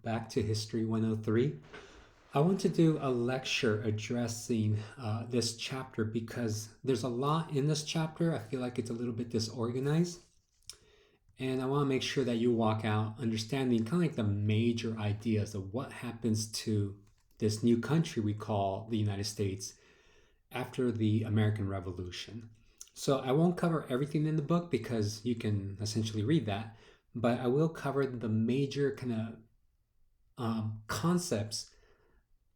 Back to History 103. I want to do a lecture addressing this chapter because there's a lot in this chapter. I feel like it's a little bit disorganized. And I want to make sure that you walk out understanding kind of like the major ideas of what happens to this new country we call the United States after the American Revolution. So I won't cover everything in the book because you can essentially read that, but I will cover the major kind of concepts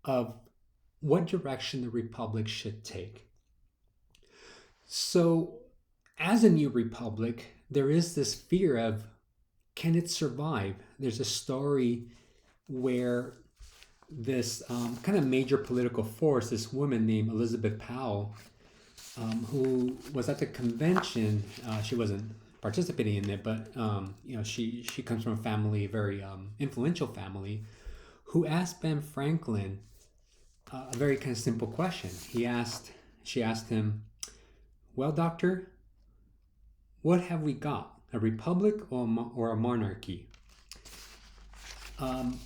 of what direction the republic should take. So, as a new republic, there is this fear of can it survive? There's a story where this kind of major political force, this woman named Elizabeth Powell, who was at the convention, she wasn't participating in it, but she comes from a family, a very influential family, who asked Ben Franklin a very kind of simple question. She asked him, "Well, doctor, what have we got? A republic or a monarchy?" Um,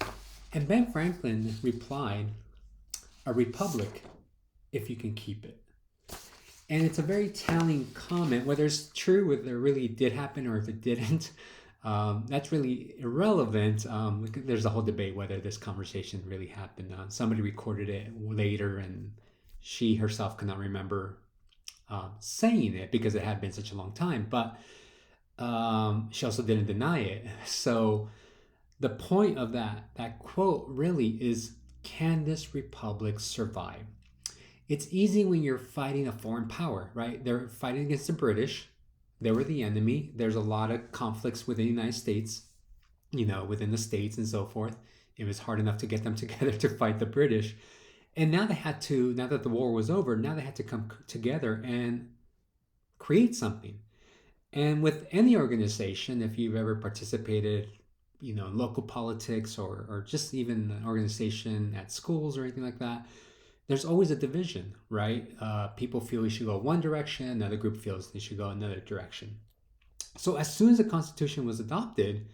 and Ben Franklin replied, "A republic, if you can keep it." And it's a very telling comment, whether it's true, whether it really did happen or if it didn't. That's really irrelevant. There's a whole debate whether this conversation really happened. Somebody recorded it later, and she herself could not remember saying it because it had been such a long time. But she also didn't deny it. So the point of that quote really is: can this republic survive? It's easy when you're fighting a foreign power, right? They're fighting against the British. They were the enemy. There's a lot of conflicts within the United States, within the states and so forth. It was hard enough to get them together to fight the British. And now now that the war was over, now they had to come together and create something. And with any organization, if you've ever participated, in local politics or just even an organization at schools or anything like that, there's always a division, right? People feel we should go one direction, another group feels they should go another direction. So as soon as the Constitution was adopted,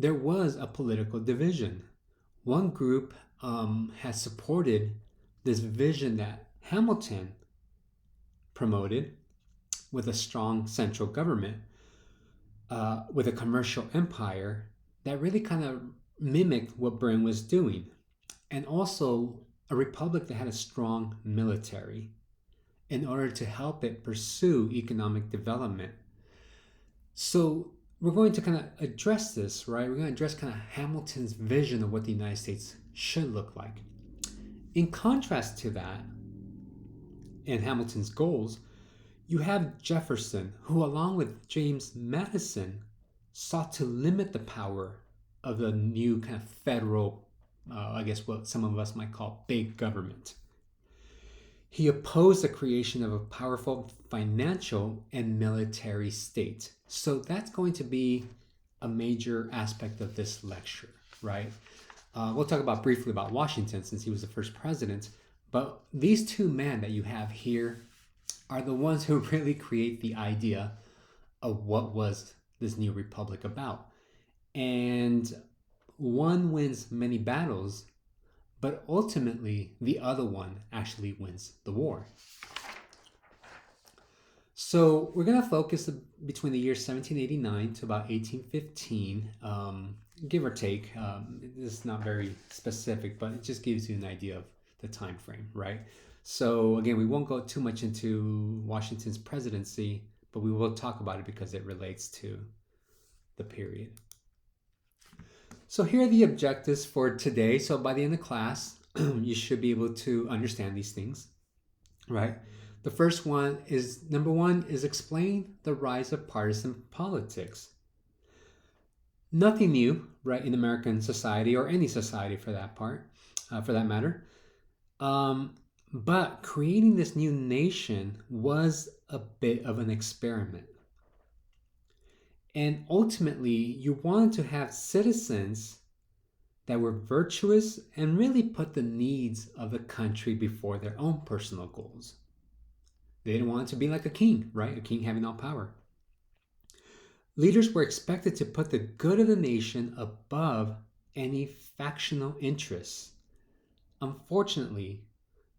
there was a political division. One group has supported this vision that Hamilton promoted with a strong central government, with a commercial empire that really kind of mimicked what Britain was doing. And also a republic that had a strong military in order to help it pursue economic development. So we're going to kind of address this, right? We're going to address kind of Hamilton's vision of what the United States should look like. In contrast to that, in Hamilton's goals, you have Jefferson, who, along with James Madison, sought to limit the power of the new kind of federal, I guess what some of us might call big government. He opposed the creation of a powerful financial and military state. So that's going to be a major aspect of this lecture, right? We'll talk about briefly about Washington since he was the first president, but these two men that you have here are the ones who really create the idea of what was this new republic about. And one wins many battles, but ultimately the other one actually wins the war. So we're going to focus between the year 1789 to about 1815, give or take. This is not very specific, but it just gives you an idea of the time frame, right? So again, we won't go too much into Washington's presidency, but we will talk about it because it relates to the period. So here are the objectives for today. So by the end of class, you should be able to understand these things, right? The first one is, number one, is explain the rise of partisan politics. Nothing new, right, in American society or any society for that matter. But creating this new nation was a bit of an experiment. And ultimately, you wanted to have citizens that were virtuous and really put the needs of the country before their own personal goals. They didn't want it to be like a king, right? A king having all power. Leaders were expected to put the good of the nation above any factional interests. Unfortunately,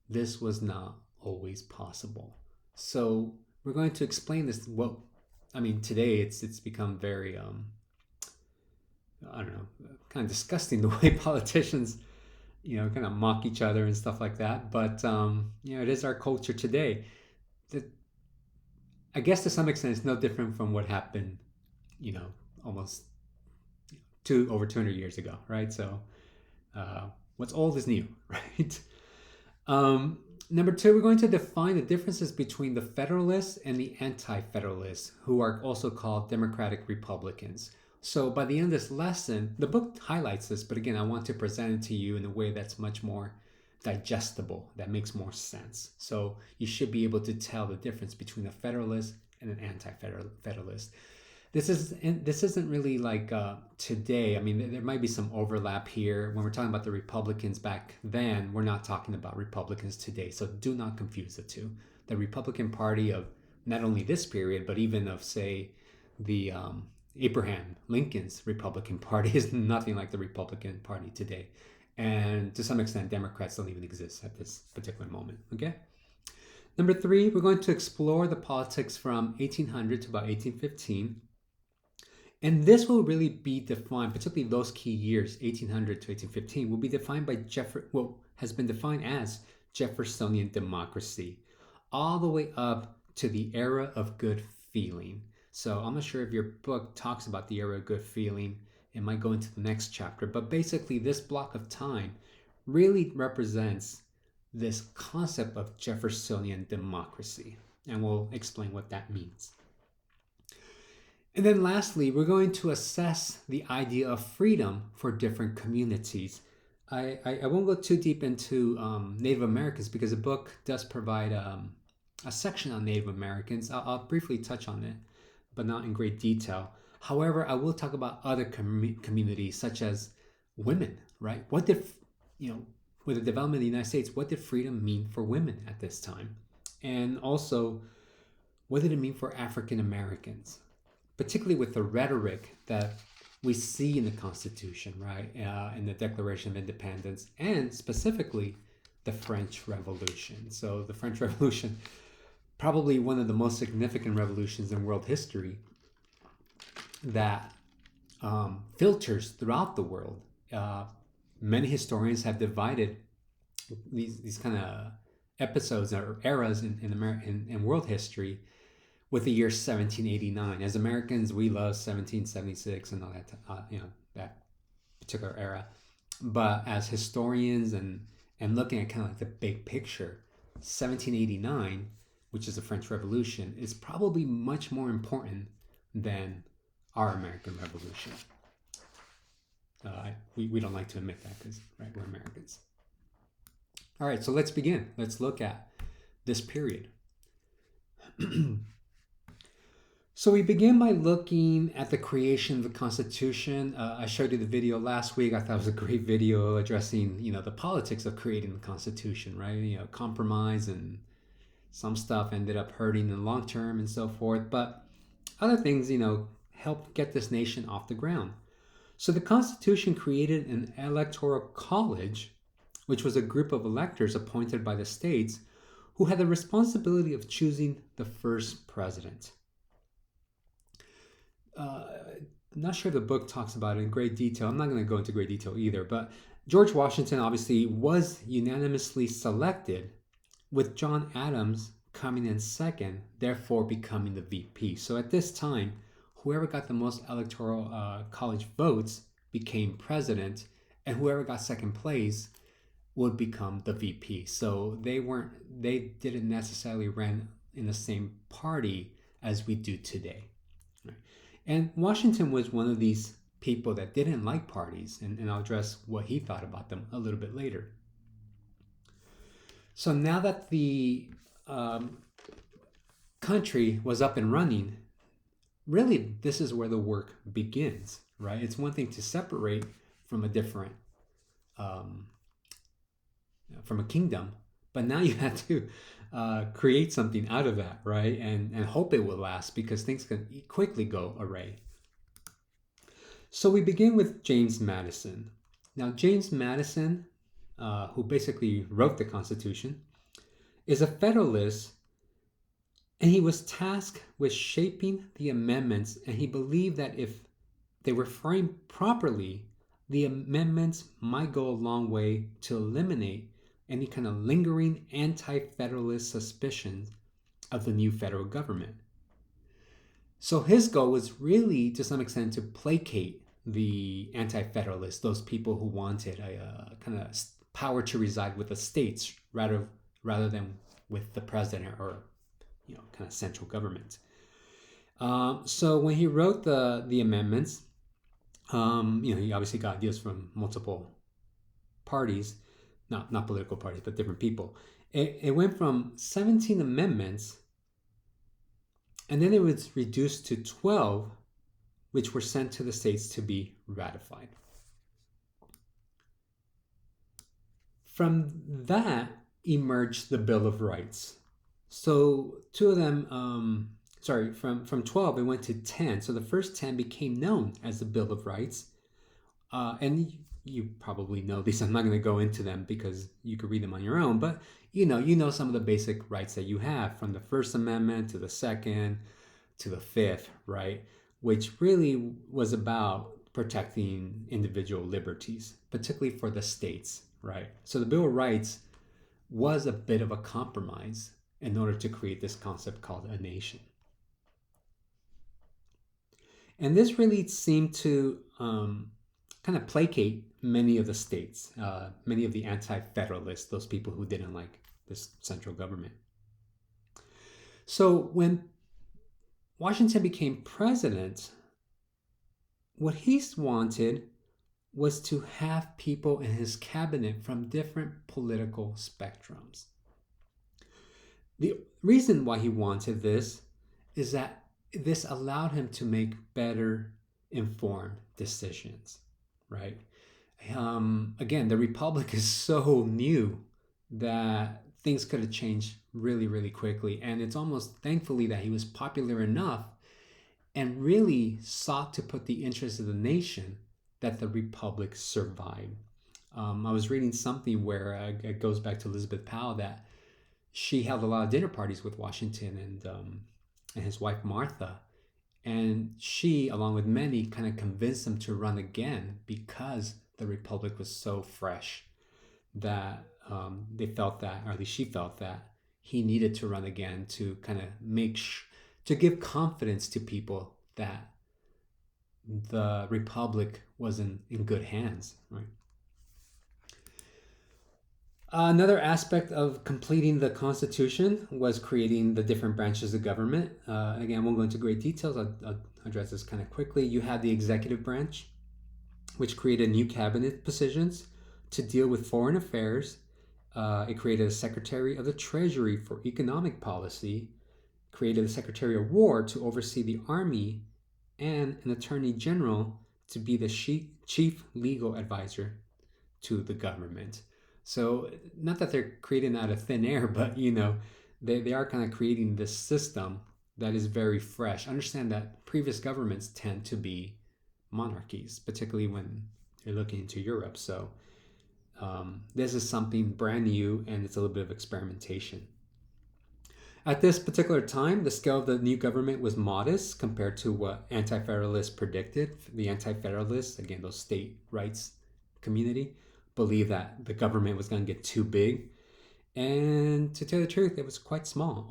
this was not always possible. So we're going to explain this. Well, I mean, today it's become very I don't know, kind of disgusting the way politicians, kind of mock each other and stuff like that. But it is our culture today. That I guess to some extent it's no different from what happened, almost over 200 years ago, right? So what's old is new, right? Number two, we're going to define the differences between the Federalists and the Anti-Federalists, who are also called Democratic Republicans. So by the end of this lesson, the book highlights this, but again, I want to present it to you in a way that's much more digestible, that makes more sense. So you should be able to tell the difference between a Federalist and an Anti-Federalist. This isn't really like today. I mean, there might be some overlap here. When we're talking about the Republicans back then, we're not talking about Republicans today. So do not confuse the two. The Republican Party of not only this period, but even of, say, the Abraham Lincoln's Republican Party is nothing like the Republican Party today. And to some extent, Democrats don't even exist at this particular moment, okay? Number three, we're going to explore the politics from 1800 to about 1815. And this will really be defined, particularly those key years, 1800 to 1815, will be defined by has been defined as Jeffersonian democracy, all the way up to the era of good feeling. So I'm not sure if your book talks about the era of good feeling. It might go into the next chapter, but basically this block of time really represents this concept of Jeffersonian democracy, and we'll explain what that means. And then lastly, we're going to assess the idea of freedom for different communities. I won't go too deep into Native Americans because the book does provide a section on Native Americans. I'll briefly touch on it, but not in great detail. However, I will talk about other communities such as women, right? What did, with the development of the United States, what did freedom mean for women at this time? And also, what did it mean for African Americans? Particularly with the rhetoric that we see in the Constitution, right? In the Declaration of Independence, and specifically the French Revolution. So the French Revolution, probably one of the most significant revolutions in world history that filters throughout the world. Many historians have divided these kind of episodes or eras in world history with the year 1789. As Americans, we love 1776 and all that, that particular era. But as historians and looking at kind of like the big picture, 1789, which is the French Revolution, is probably much more important than our American Revolution. We don't like to admit that because, right, we're Americans. All right, so let's begin. Let's look at this period. So we begin by looking at the creation of the Constitution. I showed you the video last week. I thought it was a great video addressing, the politics of creating the Constitution, right? Compromise, and some stuff ended up hurting in the long term and so forth. But other things, helped get this nation off the ground. So the Constitution created an electoral college, which was a group of electors appointed by the states who had the responsibility of choosing the first president. Not sure if the book talks about it in great detail. I'm not going to go into great detail either, but George Washington obviously was unanimously selected, with John Adams coming in second, therefore becoming the VP. So at this time, whoever got the most electoral college votes became president, and whoever got second place would become the VP. So they didn't necessarily run in the same party as we do today. Right? And Washington was one of these people that didn't like parties, and I'll address what he thought about them a little bit later. So now that the country was up and running, really this is where the work begins, right? It's one thing to separate from a different, from a kingdom, but now you have to create something out of that, right? And hope it will last, because things can quickly go awry. So we begin with James Madison. Now, James Madison, who basically wrote the Constitution, is a Federalist, and he was tasked with shaping the amendments, and he believed that if they were framed properly, the amendments might go a long way to eliminate any kind of lingering anti-federalist suspicions of the new federal government. So his goal was really, to some extent, to placate the anti-federalists, those people who wanted a kind of power to reside with the states rather than with the president or kind of central government. So when he wrote the amendments, he obviously got ideas from multiple parties, not political parties, but different people. It went from 17 amendments, and then it was reduced to 12, which were sent to the states to be ratified. From that emerged the Bill of Rights. So two of them, from 12 it went to 10. So the first 10 became known as the Bill of Rights. And you probably know these. I'm not going to go into them because you could read them on your own. But you know some of the basic rights that you have, from the First Amendment to the Second to the Fifth, right? Which really was about protecting individual liberties, particularly for the states, right? So the Bill of Rights was a bit of a compromise in order to create this concept called a nation. And this really seemed to kind of placate many of the states, many of the anti-federalists, those people who didn't like this central government. So when Washington became president, what he wanted was to have people in his cabinet from different political spectrums. The reason why he wanted this is that this allowed him to make better informed decisions, right? Again, the Republic is so new that things could have changed really, really quickly. And it's almost thankfully that he was popular enough and really sought to put the interests of the nation that the Republic survived. I was reading something where it goes back to Elizabeth Powell, that she held a lot of dinner parties with Washington and his wife Martha. And she, along with many, kind of convinced him to run again because the Republic was so fresh that they felt that, or at least she felt that, he needed to run again to kind of to give confidence to people that the Republic was in good hands, right? Another aspect of completing the Constitution was creating the different branches of government. Again, I won't go into great details. I'll address this kind of quickly. You had the executive branch, which created new cabinet positions to deal with foreign affairs. It created a Secretary of the Treasury for economic policy, created a Secretary of War to oversee the Army, and an Attorney General to be the chief legal advisor to the government. So not that they're creating out of thin air, but they are kind of creating this system that is very fresh. Understand that previous governments tend to be monarchies, particularly when you're looking into Europe. So this is something brand new, and it's a little bit of experimentation. At this particular time, the scale of the new government was modest compared to what anti-federalists predicted. The anti-federalists, again, those state rights community, believed that the government was going to get too big. And to tell the truth, it was quite small.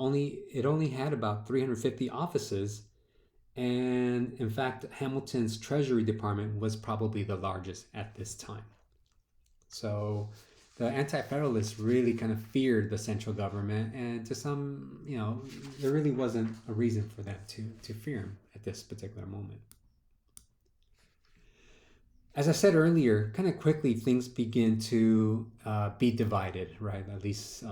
It only had about 350 offices. And in fact, Hamilton's Treasury Department was probably the largest at this time. So the anti-federalists really kind of feared the central government, and to some, there really wasn't a reason for them to fear him at this particular moment. As I said earlier, kind of quickly, things begin to be divided, right? At least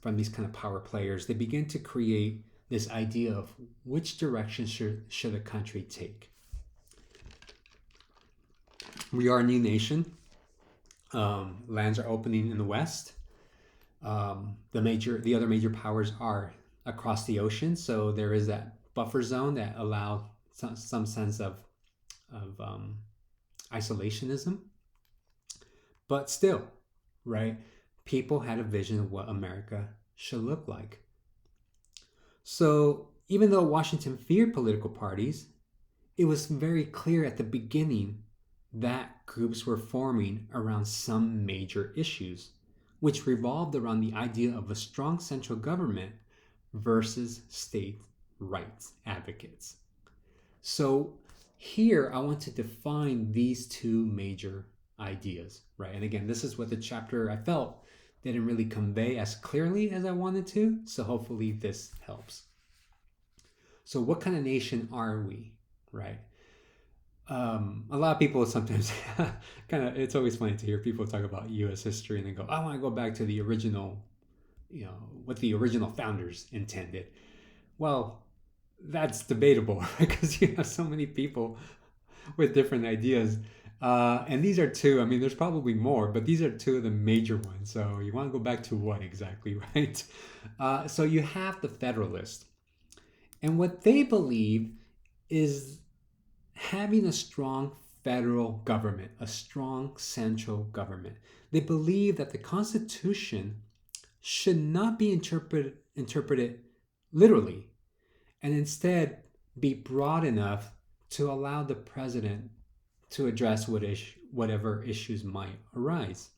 from these kind of power players. They begin to create this idea of which direction should a country take. We are a new nation. Lands are opening in the West. The other major powers are across the ocean, so there is that buffer zone that allowed some sense of isolationism. But still, right? People had a vision of what America should look like. So even though Washington feared political parties, it was very clear at the beginning that groups were forming around some major issues, which revolved around the idea of a strong central government versus state rights advocates. So here I want to define these two major ideas, right? And again, this is what the chapter I felt didn't really convey as clearly as I wanted to. So hopefully this helps. So what kind of nation are we, right? A lot of people sometimes it's always funny to hear people talk about US history and they go, I want to go back to the original, what the original founders intended. Well, that's debatable, right? Because you have so many people with different ideas. And these are two, I mean, there's probably more, but these are two of the major ones. So you want to go back to what exactly, right? So you have the Federalists. And what they believe is having a strong federal government, a strong central government. They believe that the Constitution should not be interpreted literally, and instead be broad enough to allow the president to address whatever issues might arise.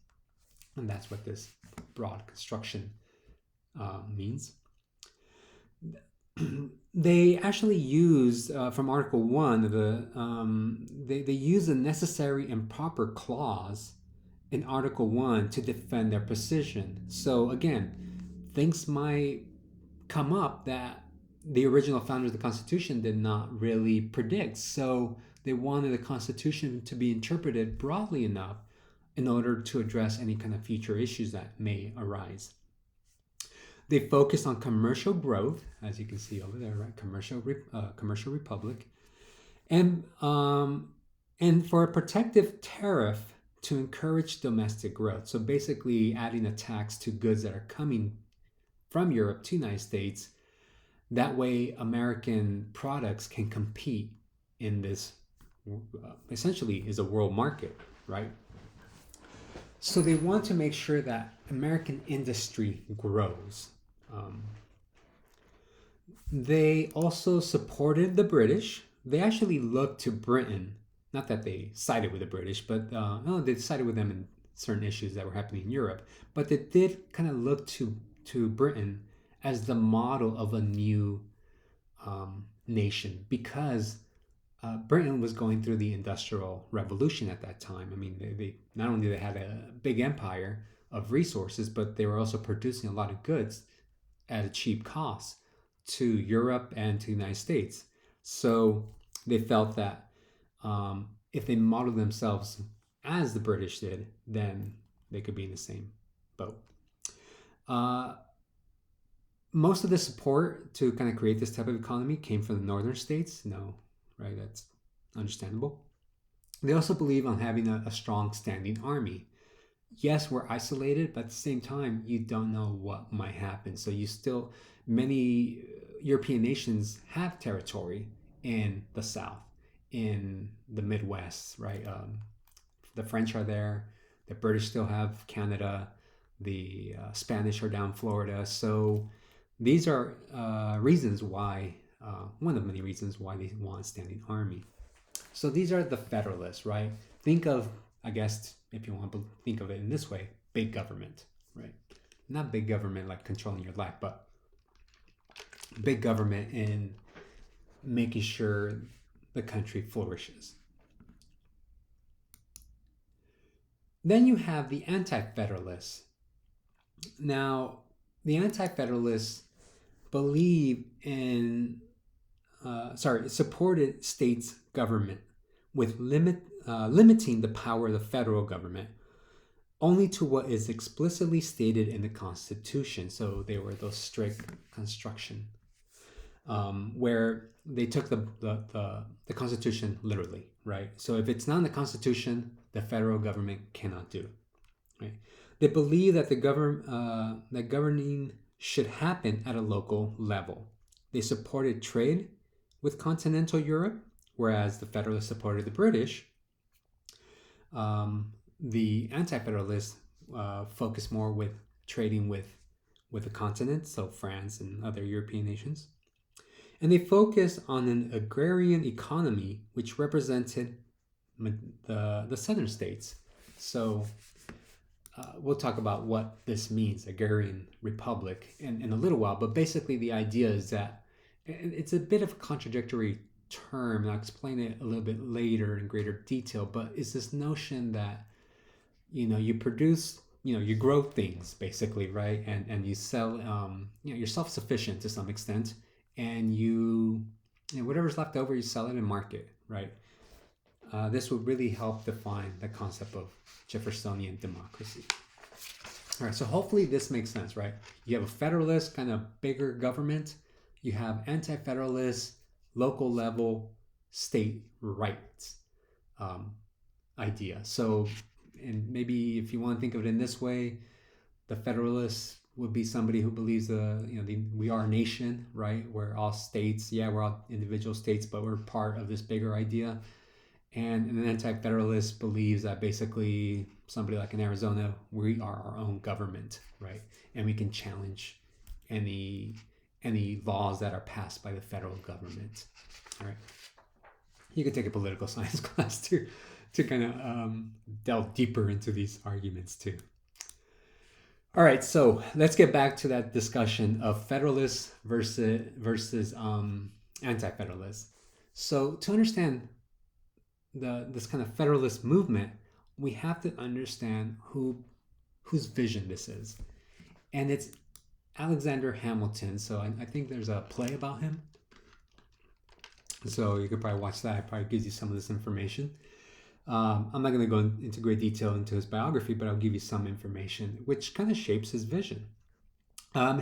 And that's what this broad construction means. They actually use, from Article 1, they use the necessary and proper clause in Article 1 to defend their position. So again, things might come up that the original founders of the Constitution did not really predict. So they wanted the Constitution to be interpreted broadly enough in order to address any kind of future issues that may arise. They focus on commercial growth, as you can see over there, right? Commercial republic, and for a protective tariff to encourage domestic growth. So basically, adding a tax to goods that are coming from Europe to the United States. That way, American products can compete in this essentially is a world market, right? So they want to make sure that American industry grows. They also supported the British. They actually looked to Britain, not that they sided with the British, but they sided with them in certain issues that were happening in Europe. But they did kind of look to Britain as the model of a new nation, because Britain was going through the Industrial Revolution at that time. I mean, they not only they had a big empire of resources, but they were also producing a lot of goods at a cheap cost to Europe and to the United States. So they felt that if they modeled themselves as the British did, then they could be in the same boat. Most of the support to kind of create this type of economy came from the northern states. No, right? That's understandable. They also believe on having a strong standing army. Yes, we're isolated, but at the same time, you don't know what might happen. So many European nations have territory in the South, in the Midwest, right? The French are there. The British still have Canada. The Spanish are down Florida. So these are reasons why, one of many reasons why they want a standing army. So these are the Federalists, right? Think of, I guess, if you want to think of it in this way, big government, right? Not big government like controlling your life, but big government in making sure the country flourishes. Then you have the Anti-Federalists. Now, the Anti-Federalists believe in, supported states government with limiting the power of the federal government only to what is explicitly stated in the Constitution. So they were those strict construction, where they took the Constitution literally, right? So if it's not in the Constitution, the federal government cannot do, right? They believe that that governing should happen at a local level. They supported trade with continental Europe, whereas the Federalists supported the British. the Anti-Federalists focus more with trading with the continent, so France and other European nations. And they focus on an agrarian economy which represented the southern states. So we'll talk about what this means, agrarian republic, in a little while. But basically, the idea is that it's a bit of a contradictory term, and I'll explain it a little bit later in greater detail. But it's this notion that you produce, you grow things basically, right? And you sell, you're self-sufficient to some extent, and whatever's left over, you sell it in market, right? This would really help define the concept of Jeffersonian democracy. All right, so hopefully this makes sense, right? You have a federalist, kind of bigger government. You have anti-federalist, local level, state rights idea. So, and maybe if you want to think of it in this way, the federalist would be somebody who believes we are a nation, right? We're all states. Yeah, we're all individual states, but we're part of this bigger idea. And an anti-federalist believes that basically somebody like in Arizona, we are our own government, right? And we can challenge any laws that are passed by the federal government. All right. You could take a political science class to kind of delve deeper into these arguments too. All right, so let's get back to that discussion of federalists versus anti-federalists. So to understand this kind of federalist movement, we have to understand whose vision this is, and it's Alexander Hamilton. So I think there's a play about him, so you could probably watch that. It probably gives you some of this information. I'm not going to go into great detail into his biography, but I'll give you some information which kind of shapes his vision.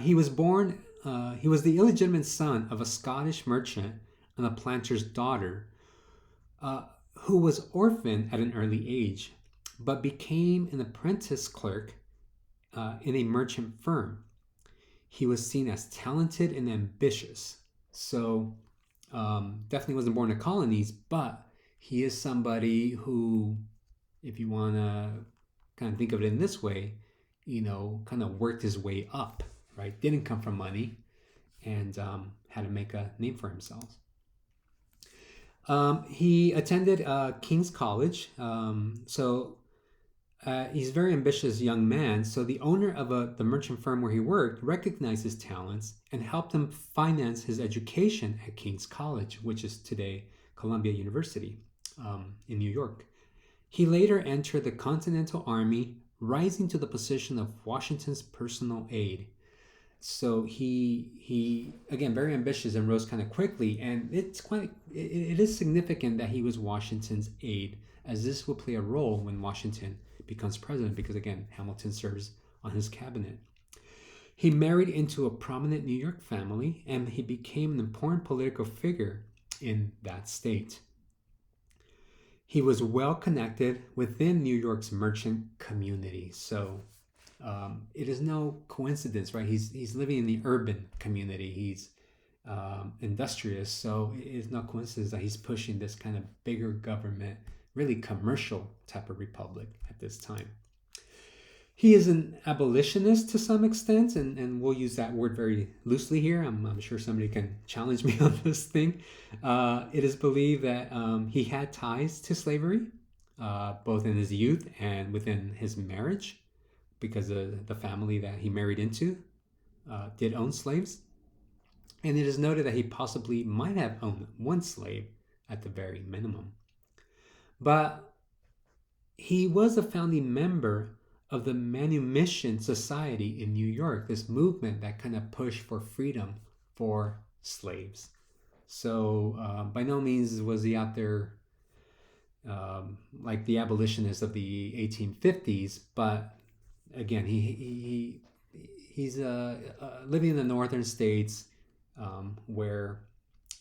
He was the illegitimate son of a Scottish merchant and a planter's daughter, who was orphaned at an early age, but became an apprentice clerk in a merchant firm. He was seen as talented and ambitious. So definitely wasn't born in colonies, but he is somebody who, if you want to kind of think of it in this way, kind of worked his way up, right? Didn't come from money and had to make a name for himself. He attended King's College. He's a very ambitious young man. So the owner of the merchant firm where he worked recognized his talents and helped him finance his education at King's College, which is today Columbia University in New York. He later entered the Continental Army, rising to the position of Washington's personal aide. So he again, very ambitious and rose kind of quickly, and it is significant that he was Washington's aide, as this will play a role when Washington becomes president, because again, Hamilton serves on his cabinet. He married into a prominent New York family, and he became an important political figure in that state. He was well connected within New York's merchant community. So it is no coincidence, right? He's living in the urban community. He's industrious, so it is no coincidence that he's pushing this kind of bigger government, really commercial type of republic at this time. He is an abolitionist to some extent, and we'll use that word very loosely here. I'm sure somebody can challenge me on this thing. It is believed that he had ties to slavery, both in his youth and within his marriage, because the family that he married into did own slaves. And it is noted that he possibly might have owned one slave at the very minimum. But he was a founding member of the Manumission Society in New York, this movement that kind of pushed for freedom for slaves. So by no means was he out there like the abolitionists of the 1850s, but again, he's living in the northern states where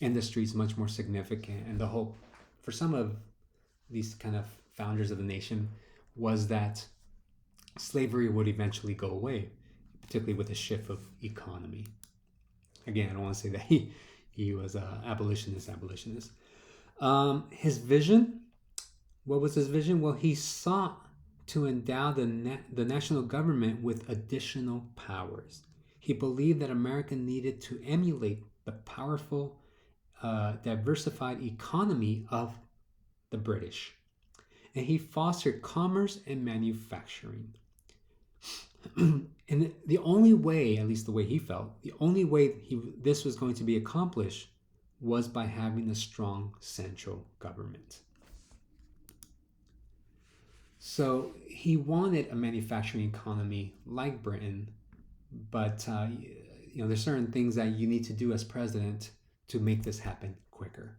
industry is much more significant, and the hope for some of these kind of founders of the nation was that slavery would eventually go away, particularly with the shift of economy. Again, I don't want to say that he was an abolitionist. His vision, what was his vision? Well, he sought to endow the national government with additional powers. He believed that America needed to emulate the powerful, diversified economy of the British. And he fostered commerce and manufacturing. And the only way, at least the way he felt, the only way this was going to be accomplished was by having a strong central government. So he wanted a manufacturing economy like Britain, but there's certain things that you need to do as president to make this happen quicker.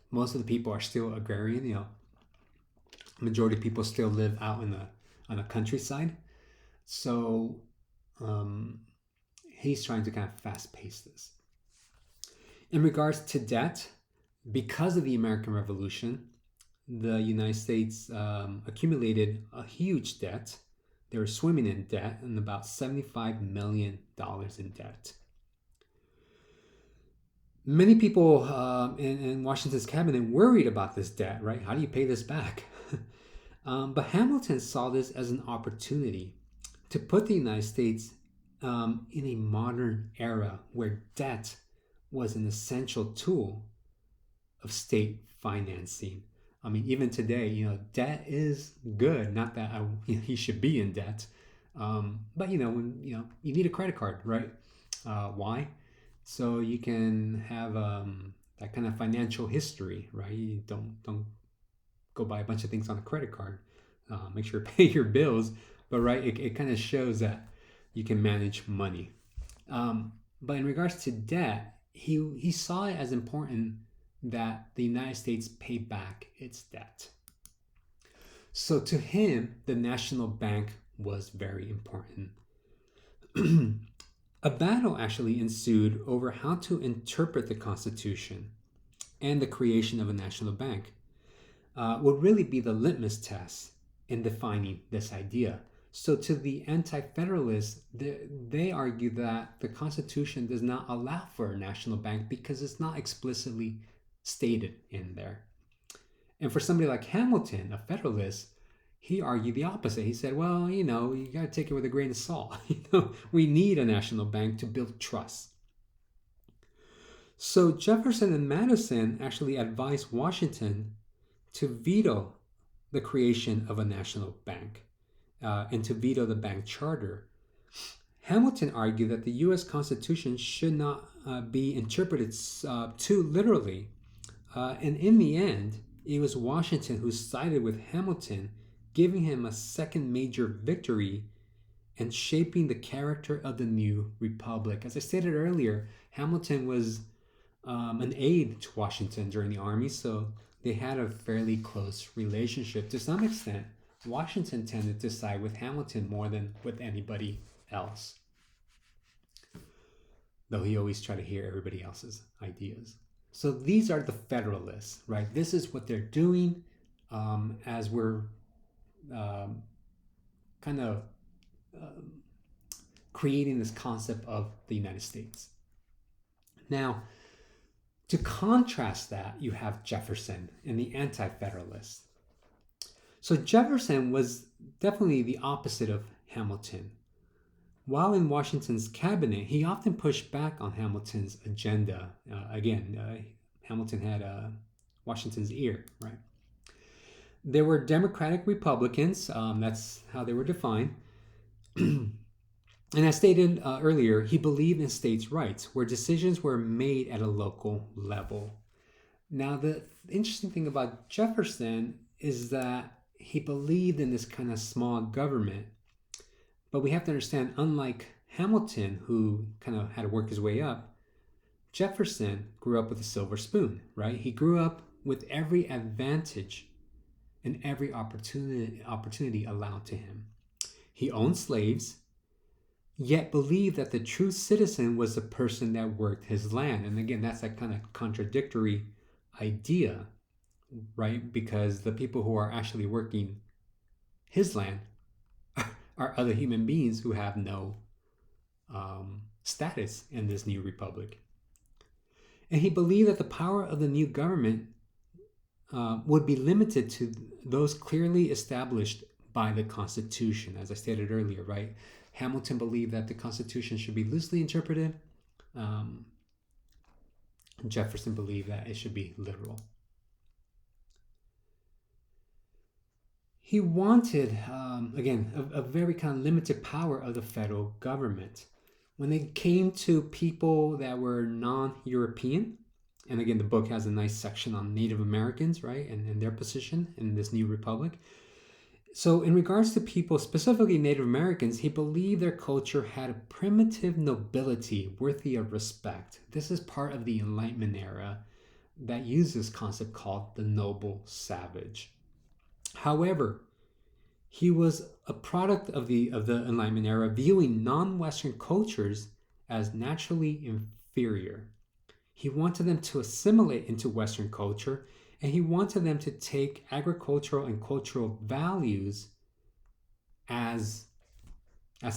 Most of the people are still agrarian. Majority of people still live out on the countryside. So he's trying to kind of fast pace this. In regards to debt, because of the American Revolution, the United States accumulated a huge debt. They were swimming in debt, and about $75 million in debt. Many people in Washington's cabinet worried about this debt, right? How do you pay this back? But Hamilton saw this as an opportunity to put the United States in a modern era where debt was an essential tool of state financing. I mean, even today, debt is good. Not that he should be in debt, but when you need a credit card, right? Why? So you can have that kind of financial history, right? You don't go buy a bunch of things on a credit card. Make sure to pay your bills, but right, it kind of shows that you can manage money. But in regards to debt, he saw it as important that the United States pay back its debt. So to him, the national bank was very important. A battle actually ensued over how to interpret the Constitution, and the creation of a national bank would really be the litmus test in defining this idea. So to the anti-federalists, they argue that the Constitution does not allow for a national bank because it's not explicitly stated in there. And for somebody like Hamilton, a federalist, he argued the opposite. He said, well, you got to take it with a grain of salt. We need a national bank to build trust. So Jefferson and Madison actually advised Washington to veto the creation of a national bank and to veto the bank charter. Hamilton argued that the U.S. Constitution should not be interpreted too literally. And in the end, it was Washington who sided with Hamilton, giving him a second major victory and shaping the character of the new republic. As I stated earlier, Hamilton was an aide to Washington during the army, so they had a fairly close relationship. To some extent, Washington tended to side with Hamilton more than with anybody else, though he always tried to hear everybody else's ideas. So these are the Federalists, right? This is what they're doing as we're creating this concept of the United States. Now, to contrast that, you have Jefferson and the anti-federalists. So Jefferson was definitely the opposite of Hamilton. While in Washington's cabinet, he often pushed back on Hamilton's agenda. Hamilton had Washington's ear, right? There were Democratic Republicans, that's how they were defined. And as stated earlier, he believed in states' rights, where decisions were made at a local level. Now, the interesting thing about Jefferson is that he believed in this kind of small government. But we have to understand, unlike Hamilton, who kind of had to work his way up, Jefferson grew up with a silver spoon, right? He grew up with every advantage and every opportunity allowed to him. He owned slaves, yet believed that the true citizen was the person that worked his land. And again, that's that kind of contradictory idea, right? Because the people who are actually working his land are other human beings who have no status in this new republic. And he believed that the power of the new government would be limited to those clearly established by the Constitution, as I stated earlier, right? Hamilton believed that the Constitution should be loosely interpreted. Um, Jefferson believed that it should be literal. He wanted, again, a very kind of limited power of the federal government. When it came to people that were non-European, and again, the book has a nice section on Native Americans, right, and their position in this new republic. So in regards to people, specifically Native Americans, he believed their culture had a primitive nobility worthy of respect. This is part of the Enlightenment era that uses this concept called the noble savage. However, he was a product of the Enlightenment era, viewing non-Western cultures as naturally inferior. He wanted them to assimilate into Western culture, and he wanted them to take agricultural and cultural values as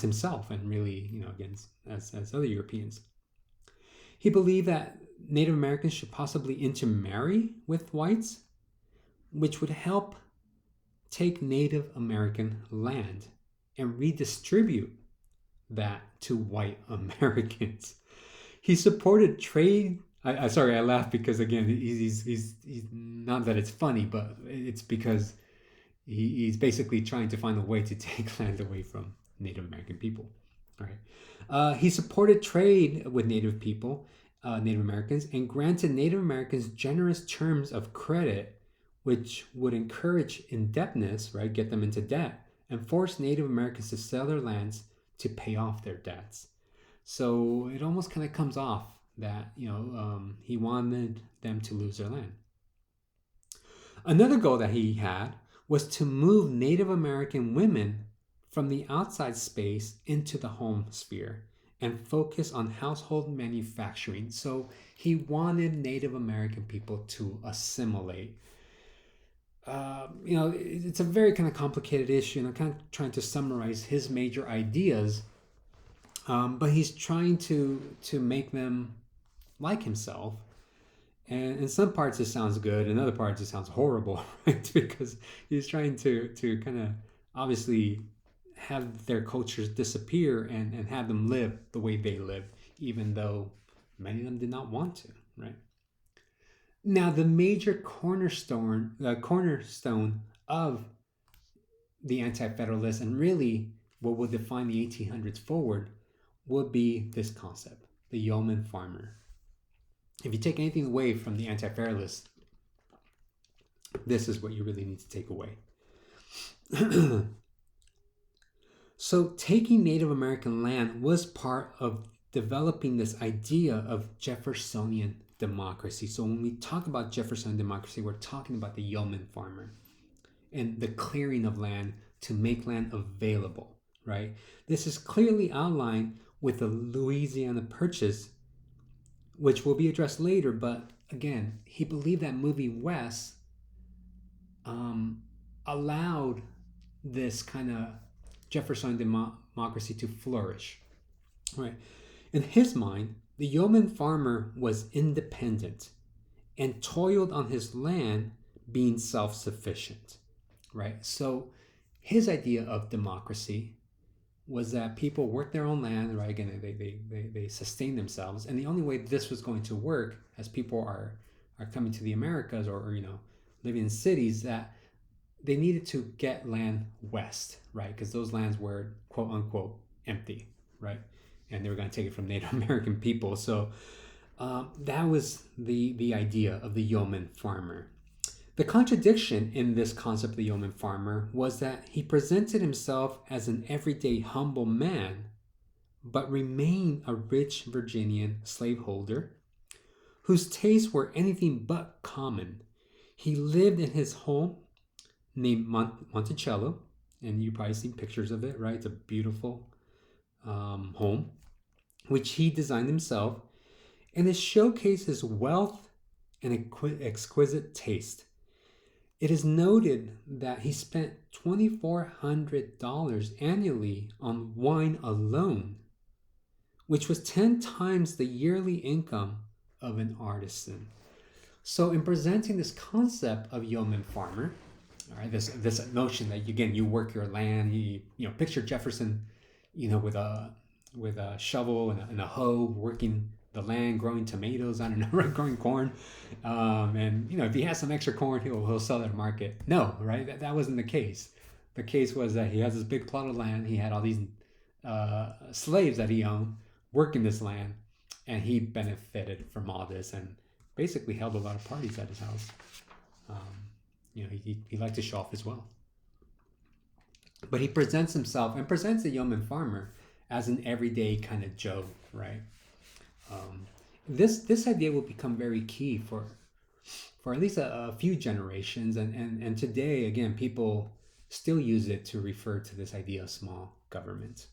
himself, and really, again, as other Europeans. He believed that Native Americans should possibly intermarry with whites, which would help take Native American land and redistribute that to white Americans. He supported trade. I laugh because, again, he's not that it's funny, but it's because he's basically trying to find a way to take land away from Native American people. All right. He supported trade with Native people, Native Americans, and granted Native Americans generous terms of credit, which would encourage indebtedness, right, get them into debt, and force Native Americans to sell their lands to pay off their debts. So it almost kind of comes off that, he wanted them to lose their land. Another goal that he had was to move Native American women from the outside space into the home sphere and focus on household manufacturing. So he wanted Native American people to assimilate. It's a very kind of complicated issue, and I'm kind of trying to summarize his major ideas. But he's trying to make them like himself. And in some parts it sounds good, in other parts it sounds horrible, right? Because he's trying to kind of obviously have their cultures disappear and have them live the way they live, even though many of them did not want to, right? Now, the major cornerstone of the Anti-Federalists, and really what would define the 1800s forward, would be this concept, the yeoman farmer. If you take anything away from the Anti-Federalists, this is what you really need to take away. So taking Native American land was part of developing this idea of Jeffersonian democracy. So when we talk about Jeffersonian democracy, we're talking about the yeoman farmer and the clearing of land to make land available, right? This is clearly outlined with the Louisiana Purchase, which will be addressed later. But again, he believed that moving west allowed this kind of Jeffersonian democracy to flourish, right? In his mind, the yeoman farmer was independent and toiled on his land, being self-sufficient, right? So his idea of democracy was that people work their own land, right? Again, they sustain themselves, and the only way this was going to work, as people are coming to the Americas or living in cities, that they needed to get land west, right? Because those lands were quote unquote empty, right? And they were going to take it from Native American people. So that was the idea of the yeoman farmer. The contradiction in this concept of the yeoman farmer was that he presented himself as an everyday humble man, but remained a rich Virginian slaveholder whose tastes were anything but common. He lived in his home named Monticello, and you've probably seen pictures of it, right? It's a beautiful home, which he designed himself, and it showcases wealth and exquisite taste. It is noted that he spent $2,400 annually on wine alone, which was 10 times the yearly income of an artisan. So in presenting this concept of yeoman farmer, all right, this notion that again you work your land, you know picture Jefferson, you know with a shovel and a hoe working the land, growing tomatoes, I don't know, right, growing corn, and you know if he has some extra corn, he'll sell it at market. No, right, that wasn't the case. The case was that he has this big plot of land. He had all these slaves that he owned working this land, and he benefited from all this and basically held a lot of parties at his house. Um, you know, he liked to show off as well. But he presents himself and presents the yeoman farmer as an everyday kind of Joe, right? Um, this idea will become very key for at least a few generations, and today again people still use it to refer to this idea of small government.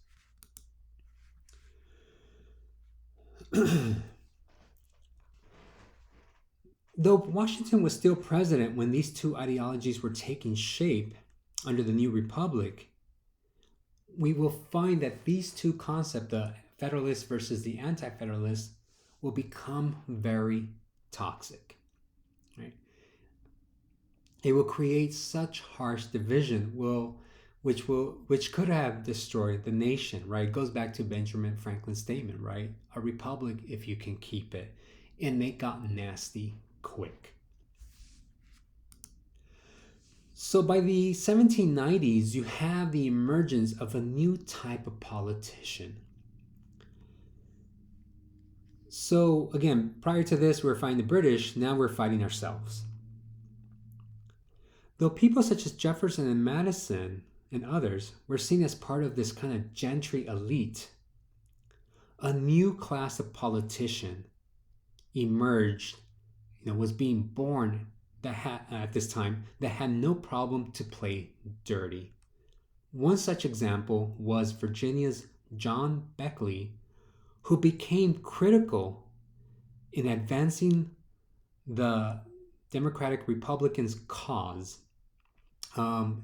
Though Washington was still president when these two ideologies were taking shape under the new republic, we will find that these two concepts, the Federalist versus the Anti-Federalist, will become very toxic. Right? It will create such harsh division, which could have destroyed the nation. Right? It goes back to Benjamin Franklin's statement. Right? A republic, if you can keep it, and it got nasty quick. So by the 1790s, you have the emergence of a new type of politician. So again, prior to this, we were fighting the British. Now we're fighting ourselves. Though people such as Jefferson and Madison and others were seen as part of this kind of gentry elite, a new class of politician emerged, was being born that had, at this time, that had no problem to play dirty. One such example was Virginia's John Beckley, who became critical in advancing the Democratic Republicans' cause.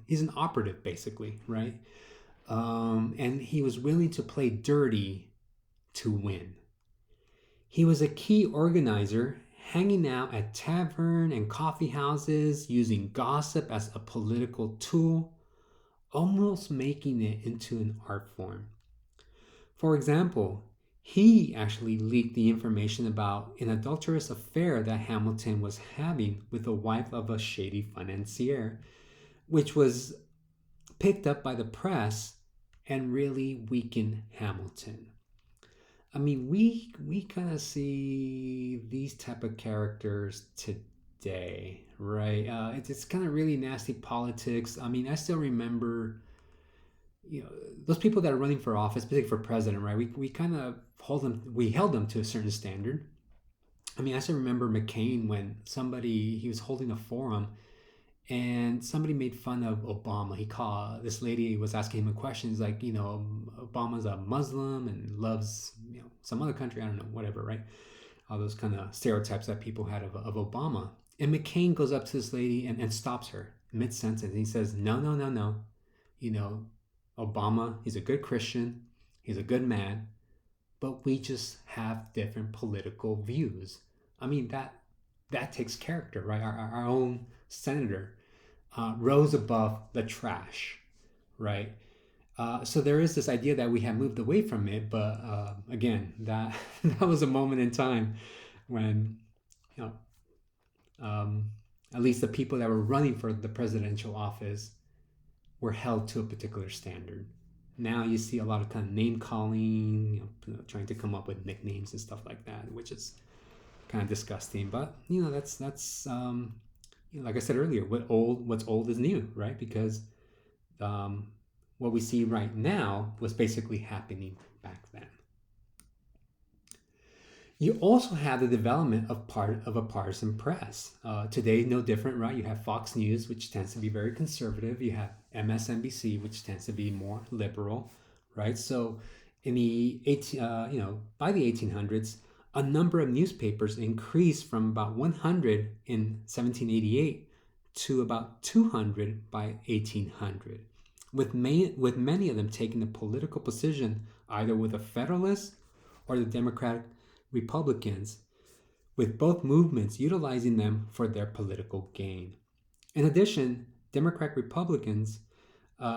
He's an operative, basically, right? And he was willing to play dirty to win. He was a key organizer, hanging out at tavern and coffee houses, using gossip as a political tool, almost making it into an art form. For example, he actually leaked the information about an adulterous affair that Hamilton was having with the wife of a shady financier, which was picked up by the press and really weakened Hamilton. I mean, we kind of see these type of characters today, right? It's kind of really nasty politics. I mean, I still remember, those people that are running for office, particularly for president, right? We kind of held them to a certain standard. I mean, I still remember McCain when he was holding a forum and somebody made fun of Obama. This lady was asking him a question. He's like, Obama's a Muslim and loves, some other country. I don't know, whatever, right? All those kind of stereotypes that people had of Obama. And McCain goes up to this lady and stops her mid-sentence. He says, no. Obama, he's a good Christian. He's a good man. But we just have different political views. I mean, that takes character, right? Our own senator rose above the trash, right? So there is this idea that we have moved away from it, but again, that was a moment in time when, at least the people that were running for the presidential office were held to a particular standard. Now you see a lot of kind of name calling, trying to come up with nicknames and stuff like that, which is kind of disgusting. But that's like I said earlier, what's old is new, right? Because what we see right now was basically happening back then. You also have the development of a partisan press. Today, no different, right? You have Fox News, which tends to be very conservative. You have MSNBC, which tends to be more liberal, right? So, by the 1800s, a number of newspapers increased from about 100 in 1788 to about 200 by 1800, with many of them taking a political position either with the Federalists or the Democratic Republicans, with both movements utilizing them for their political gain. In addition, Democratic Republicans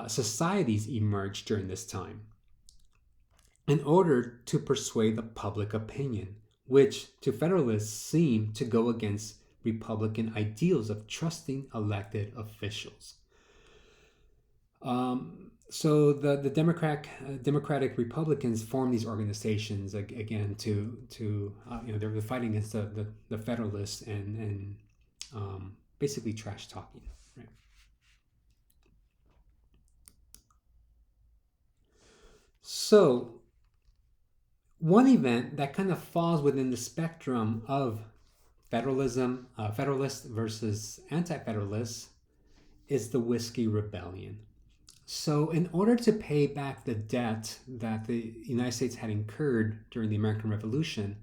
societies emerged during this time in order to persuade the public opinion, which to Federalists seemed to go against Republican ideals of trusting elected officials. So the Democratic Republicans formed these organizations again to they were fighting against the Federalists and basically trash talking. Right? So one event that kind of falls within the spectrum of federalism, Federalist versus Anti-Federalist, is the Whiskey Rebellion. So, in order to pay back the debt that the United States had incurred during the American Revolution,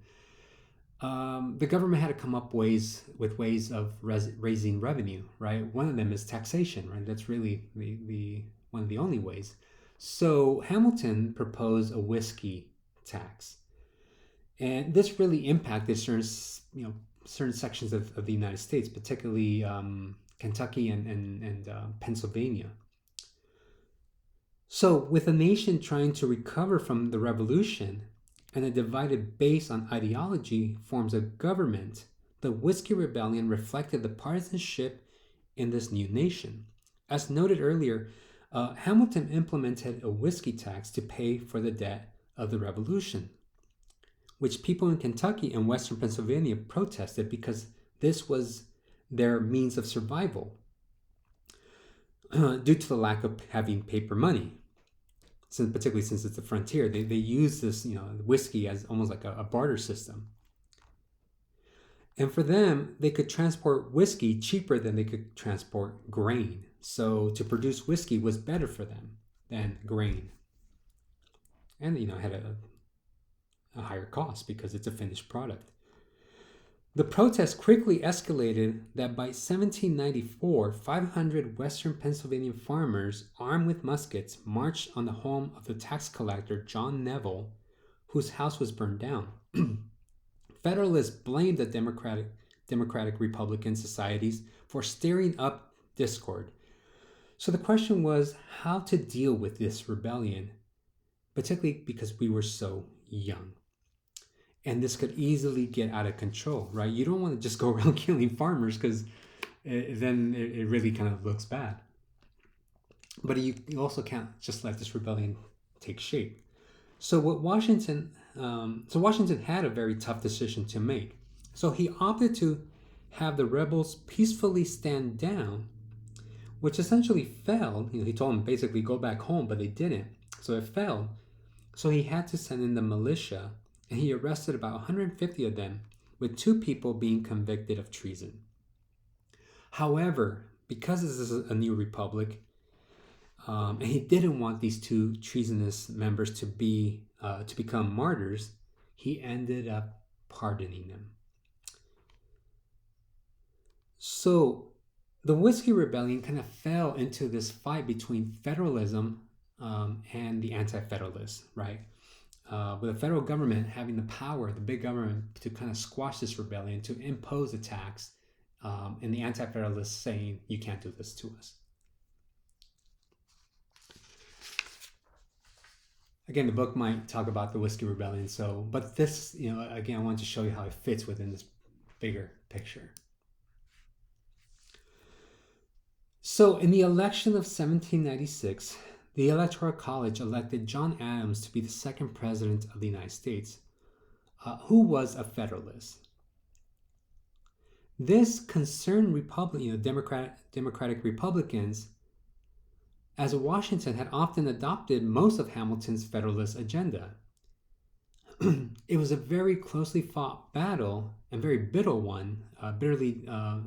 the government had to come up with ways of raising revenue. Right, one of them is taxation. Right, that's really the one of the only ways. So Hamilton proposed a whiskey tax, and this really impacted certain sections of the United States, particularly Kentucky and Pennsylvania. So, with a nation trying to recover from the revolution and a divided base on ideology forms of government, the Whiskey Rebellion reflected the partisanship in this new nation. As noted earlier, Hamilton implemented a whiskey tax to pay for the debt of the revolution, which people in Kentucky and Western Pennsylvania protested because this was their means of survival due to the lack of having paper money. So particularly since it's the frontier, they use this whiskey as almost like a barter system. And for them, they could transport whiskey cheaper than they could transport grain. So to produce whiskey was better for them than grain. And had a higher cost because it's a finished product. The protest quickly escalated that by 1794, 500 Western Pennsylvania farmers armed with muskets marched on the home of the tax collector John Neville, whose house was burned down. Federalists blamed the Democratic Republican societies for stirring up discord. So the question was how to deal with this rebellion, particularly because we were so young. And this could easily get out of control, right? You don't want to just go around killing farmers because then it really kind of looks bad. But you also can't just let this rebellion take shape. So Washington had a very tough decision to make. So he opted to have the rebels peacefully stand down, which essentially failed. He told them basically go back home, but they didn't. So it failed. So he had to send in the militia, and he arrested about 150 of them, with 2 people being convicted of treason. However, because this is a new republic, and he didn't want these 2 treasonous members to become martyrs, he ended up pardoning them. So the Whiskey Rebellion kind of fell into this fight between federalism and the Anti-Federalists, right? With the federal government having the power, the big government, to kind of squash this rebellion, to impose a tax, and the Anti-Federalists saying, you can't do this to us. Again, the book might talk about the Whiskey Rebellion, but this, again, I want to show you how it fits within this bigger picture. So in the election of 1796, the Electoral College elected John Adams to be the 2nd president of the United States, who was a Federalist. This concerned Democratic Republicans, as Washington had often adopted most of Hamilton's Federalist agenda. It was a very closely fought battle and very bitterly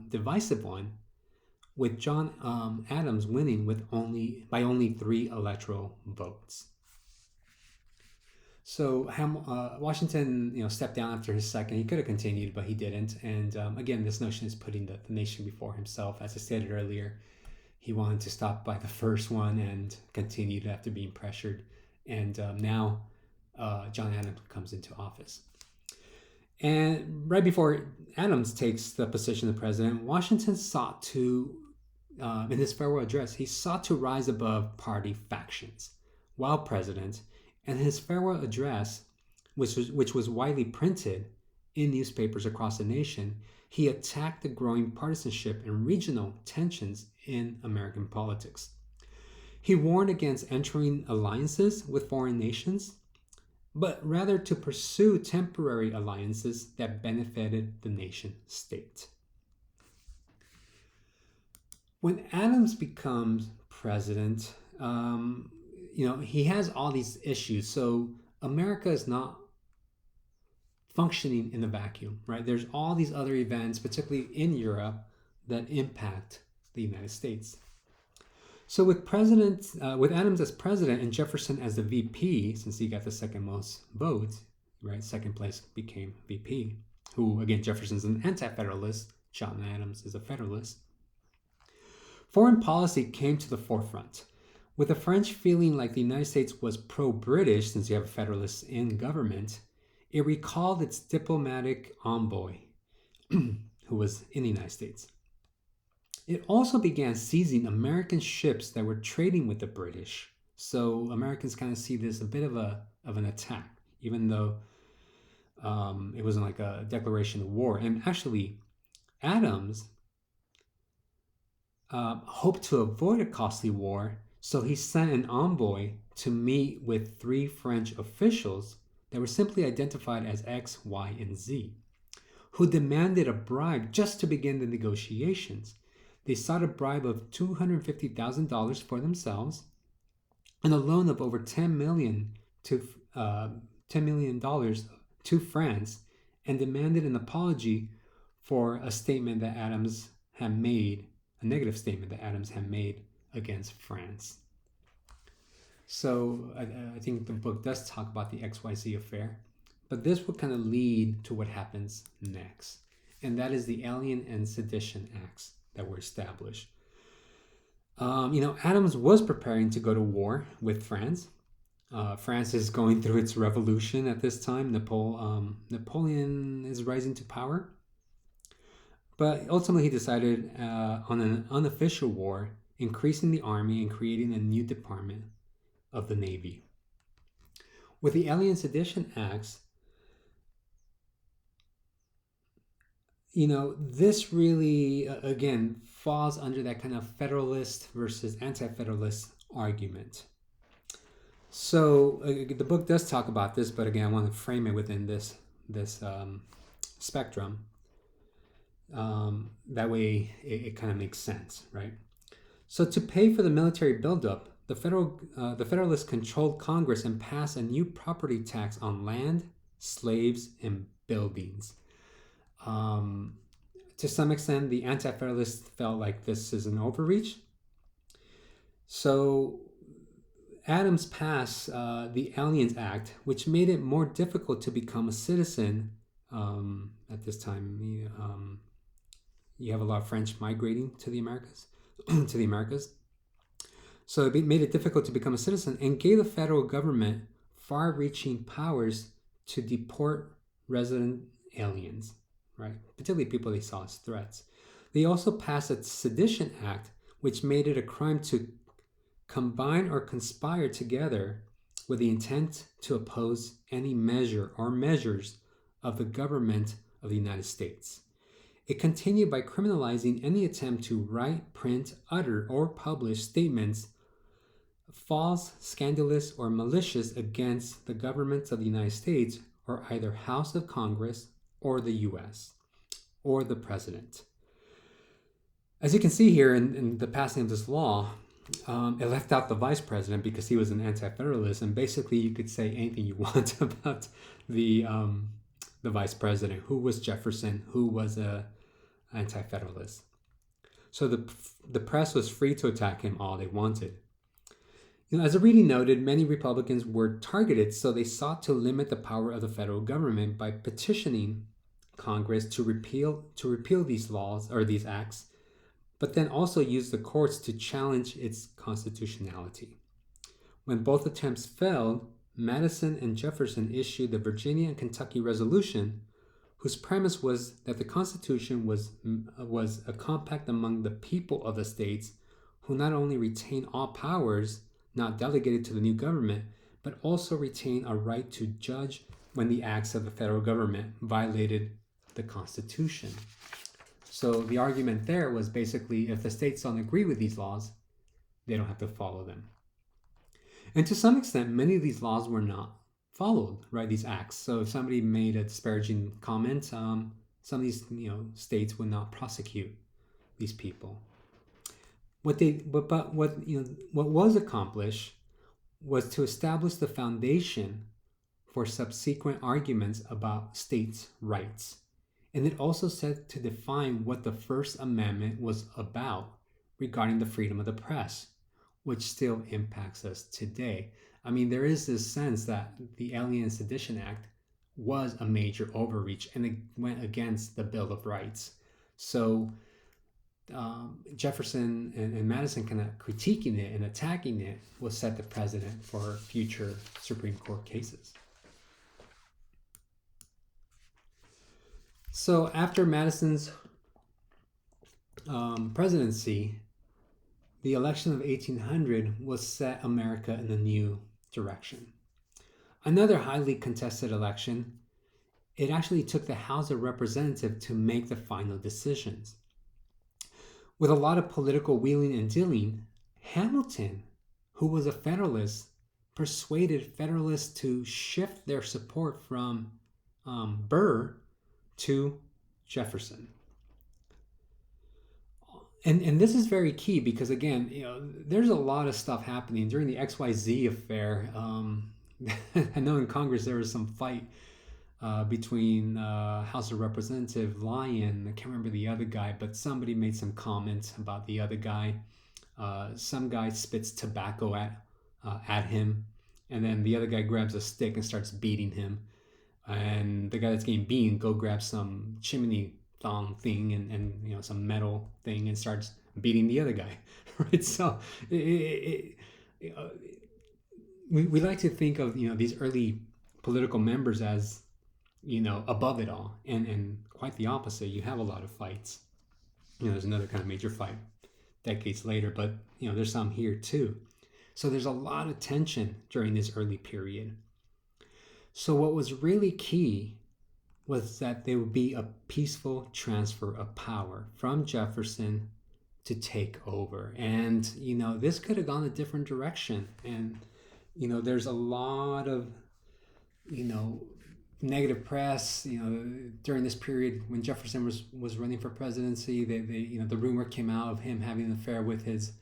divisive one, with John Adams winning by only 3 electoral votes. So Washington, stepped down after his second. He could have continued, but he didn't. And again, this notion is putting the nation before himself. As I stated earlier, he wanted to stop by the first one and continued after being pressured. And now John Adams comes into office. And right before Adams takes the position of president, Washington sought to, in his farewell address, he sought to rise above party factions while president. And his farewell address, which was widely printed in newspapers across the nation, he attacked the growing partisanship and regional tensions in American politics. He warned against entering alliances with foreign nations, but rather to pursue temporary alliances that benefited the nation state. When Adams becomes president, he has all these issues. So America is not functioning in a vacuum, right? There's all these other events, particularly in Europe, that impact the United States. So with Adams as president and Jefferson as the VP, since he got the second most votes, right? Second place became VP, who, again, Jefferson's an anti-federalist, John Adams is a federalist. Foreign policy came to the forefront, with the French feeling like the United States was pro-British, since you have federalists in government. It recalled its diplomatic envoy, who was in the United States. It also began seizing American ships that were trading with the British. So Americans kind of see this a bit of an attack, even though it wasn't like a declaration of war. And actually, Adams hoped to avoid a costly war, so he sent an envoy to meet with 3 French officials that were simply identified as X, Y, and Z, who demanded a bribe just to begin the negotiations. They sought a bribe of $250,000 for themselves and a loan of over $10 million to France, and demanded an apology for a statement that Adams had made, a negative statement that Adams had made against France. So I think the book does talk about the XYZ affair, but this would kind of lead to what happens next, and that is the Alien and Sedition Acts that were established. Adams was preparing to go to war with France. France is going through its revolution at this time. Napoleon is rising to power. But ultimately he decided on an unofficial war, increasing the army and creating a new department of the Navy. With the Alien Sedition Acts, this really, again, falls under that kind of Federalist versus Anti-Federalist argument. So the book does talk about this, but again, I want to frame it within this spectrum. That way it kind of makes sense, right? So to pay for the military buildup, the Federalists controlled Congress and passed a new property tax on land, slaves, and buildings. To some extent, the Anti-Federalists felt like this is an overreach. So Adams passed the Aliens Act, which made it more difficult to become a citizen at this time. You have a lot of French migrating to the Americas. So it made it difficult to become a citizen and gave the federal government far-reaching powers to deport resident aliens, right? Particularly people they saw as threats. They also passed a Sedition Act, which made it a crime to combine or conspire together with the intent to oppose any measure or measures of the government of the United States. It continued by criminalizing any attempt to write, print, utter, or publish statements false, scandalous, or malicious against the governments of the United States or either House of Congress or the U.S. or the President. As you can see here in the passing of this law, it left out the vice president because he was an anti-federalist, and basically you could say anything you want about the vice president, who was Jefferson, who was a anti-federalist. So the press was free to attack him all they wanted. As the reading noted, many Republicans were targeted, so they sought to limit the power of the federal government by petitioning Congress to repeal these laws or these acts, but then also use the courts to challenge its constitutionality. When both attempts failed, Madison and Jefferson issued the Virginia and Kentucky Resolution, whose premise was that the Constitution was a compact among the people of the states, who not only retain all powers not delegated to the new government, but also retain a right to judge when the acts of the federal government violated the Constitution. So the argument there was basically, if the states don't agree with these laws, they don't have to follow them. And to some extent, many of these laws were not followed, right? These acts. So if somebody made a disparaging comment, some of these states would not prosecute these people. What was accomplished was to establish the foundation for subsequent arguments about states' rights. And it also said to define what the First Amendment was about regarding the freedom of the press, which still impacts us today. I mean, there is this sense that the Alien and Sedition Act was a major overreach and it went against the Bill of Rights. So Jefferson and Madison kind of critiquing it and attacking it will set the precedent for future Supreme Court cases. So after Madison's presidency, the election of 1800 was set America in a new direction. Another highly contested election, it actually took the House of Representatives to make the final decisions. With a lot of political wheeling and dealing, Hamilton, who was a Federalist, persuaded Federalists to shift their support from Burr to Jefferson. And this is very key because, again, there's a lot of stuff happening during the XYZ affair. I know in Congress there was some fight between House of Representative Lyon, I can't remember the other guy, but somebody made some comments about the other guy. Some guy spits tobacco at him, and then the other guy grabs a stick and starts beating him. And the guy that's getting beaten go grab some chimney thong thing and some metal thing and starts beating the other guy, right? So we like to think of these early political members as above it all, and quite the opposite. You have a lot of fights. There's another kind of major fight decades later, but there's some here too. So there's a lot of tension during this early period. So what was really key was that there would be a peaceful transfer of power from Jefferson to take over. And, this could have gone a different direction. And, there's a lot of, negative press, during this period when Jefferson was running for presidency. They the rumor came out of him having an affair with his,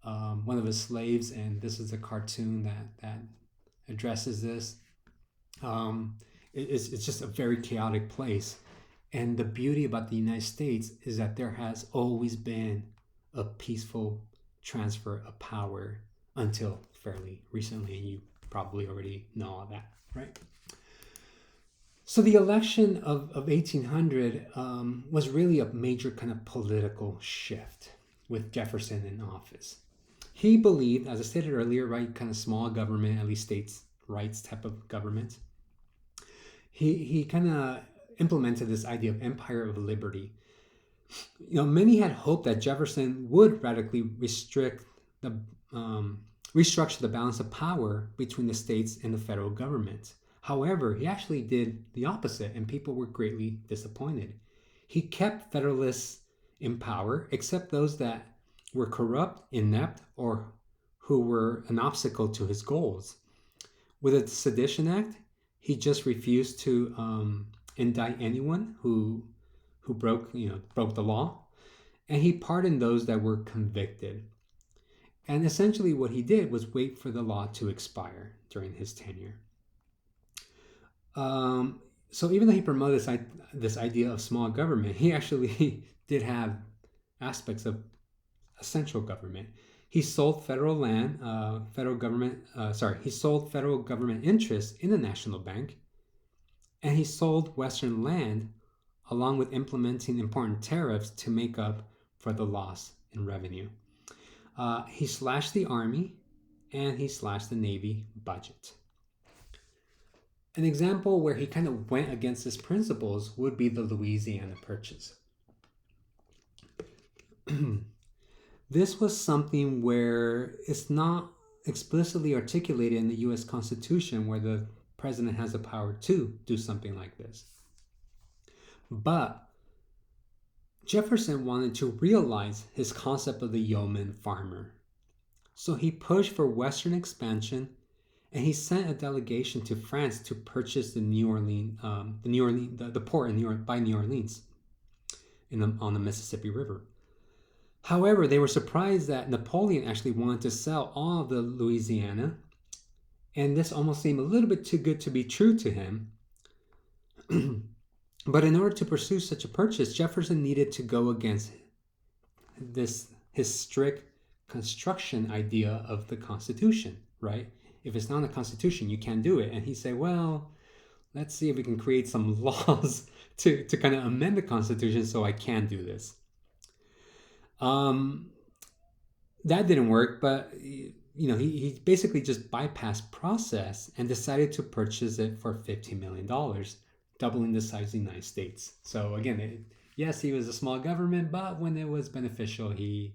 one of his slaves. And this is a cartoon that addresses this. It's just a very chaotic place. And the beauty about the United States is that there has always been a peaceful transfer of power until fairly recently. And you probably already know all that, right? So the election of 1800 was really a major kind of political shift with Jefferson in office. He believed, as I stated earlier, right, kind of small government, at least states' rights type of government. He kind of implemented this idea of empire of liberty. Many had hoped that Jefferson would radically restructure the balance of power between the states and the federal government. However, he actually did the opposite, and people were greatly disappointed. He kept Federalists in power, except those that were corrupt, inept, or who were an obstacle to his goals. With the Sedition Act, he just refused to indict anyone who broke the law, and he pardoned those that were convicted. And essentially what he did was wait for the law to expire during his tenure. So even though he promoted this idea of small government, he actually did have aspects of a central government. He sold federal land, he sold federal government interests in the National Bank, and he sold Western land along with implementing important tariffs to make up for the loss in revenue. He slashed the Army and he slashed the Navy budget. An example where he kind of went against his principles would be the Louisiana Purchase. This was something where it's not explicitly articulated in the US Constitution where the president has the power to do something like this. But Jefferson wanted to realize his concept of the yeoman farmer. So he pushed for Western expansion, and he sent a delegation to France to purchase the port by New Orleans on the Mississippi River. However, they were surprised that Napoleon actually wanted to sell all of the Louisiana, and this almost seemed a little bit too good to be true to him. But in order to pursue such a purchase, Jefferson needed to go against his strict construction idea of the Constitution, right? If it's not in the Constitution, you can't do it. And he said, well, let's see if we can create some laws to kind of amend the Constitution so I can do this. That didn't work, but he basically just bypassed process and decided to purchase it for $15 million, doubling the size of the United States. So again, yes, he was a small government, but when it was beneficial, he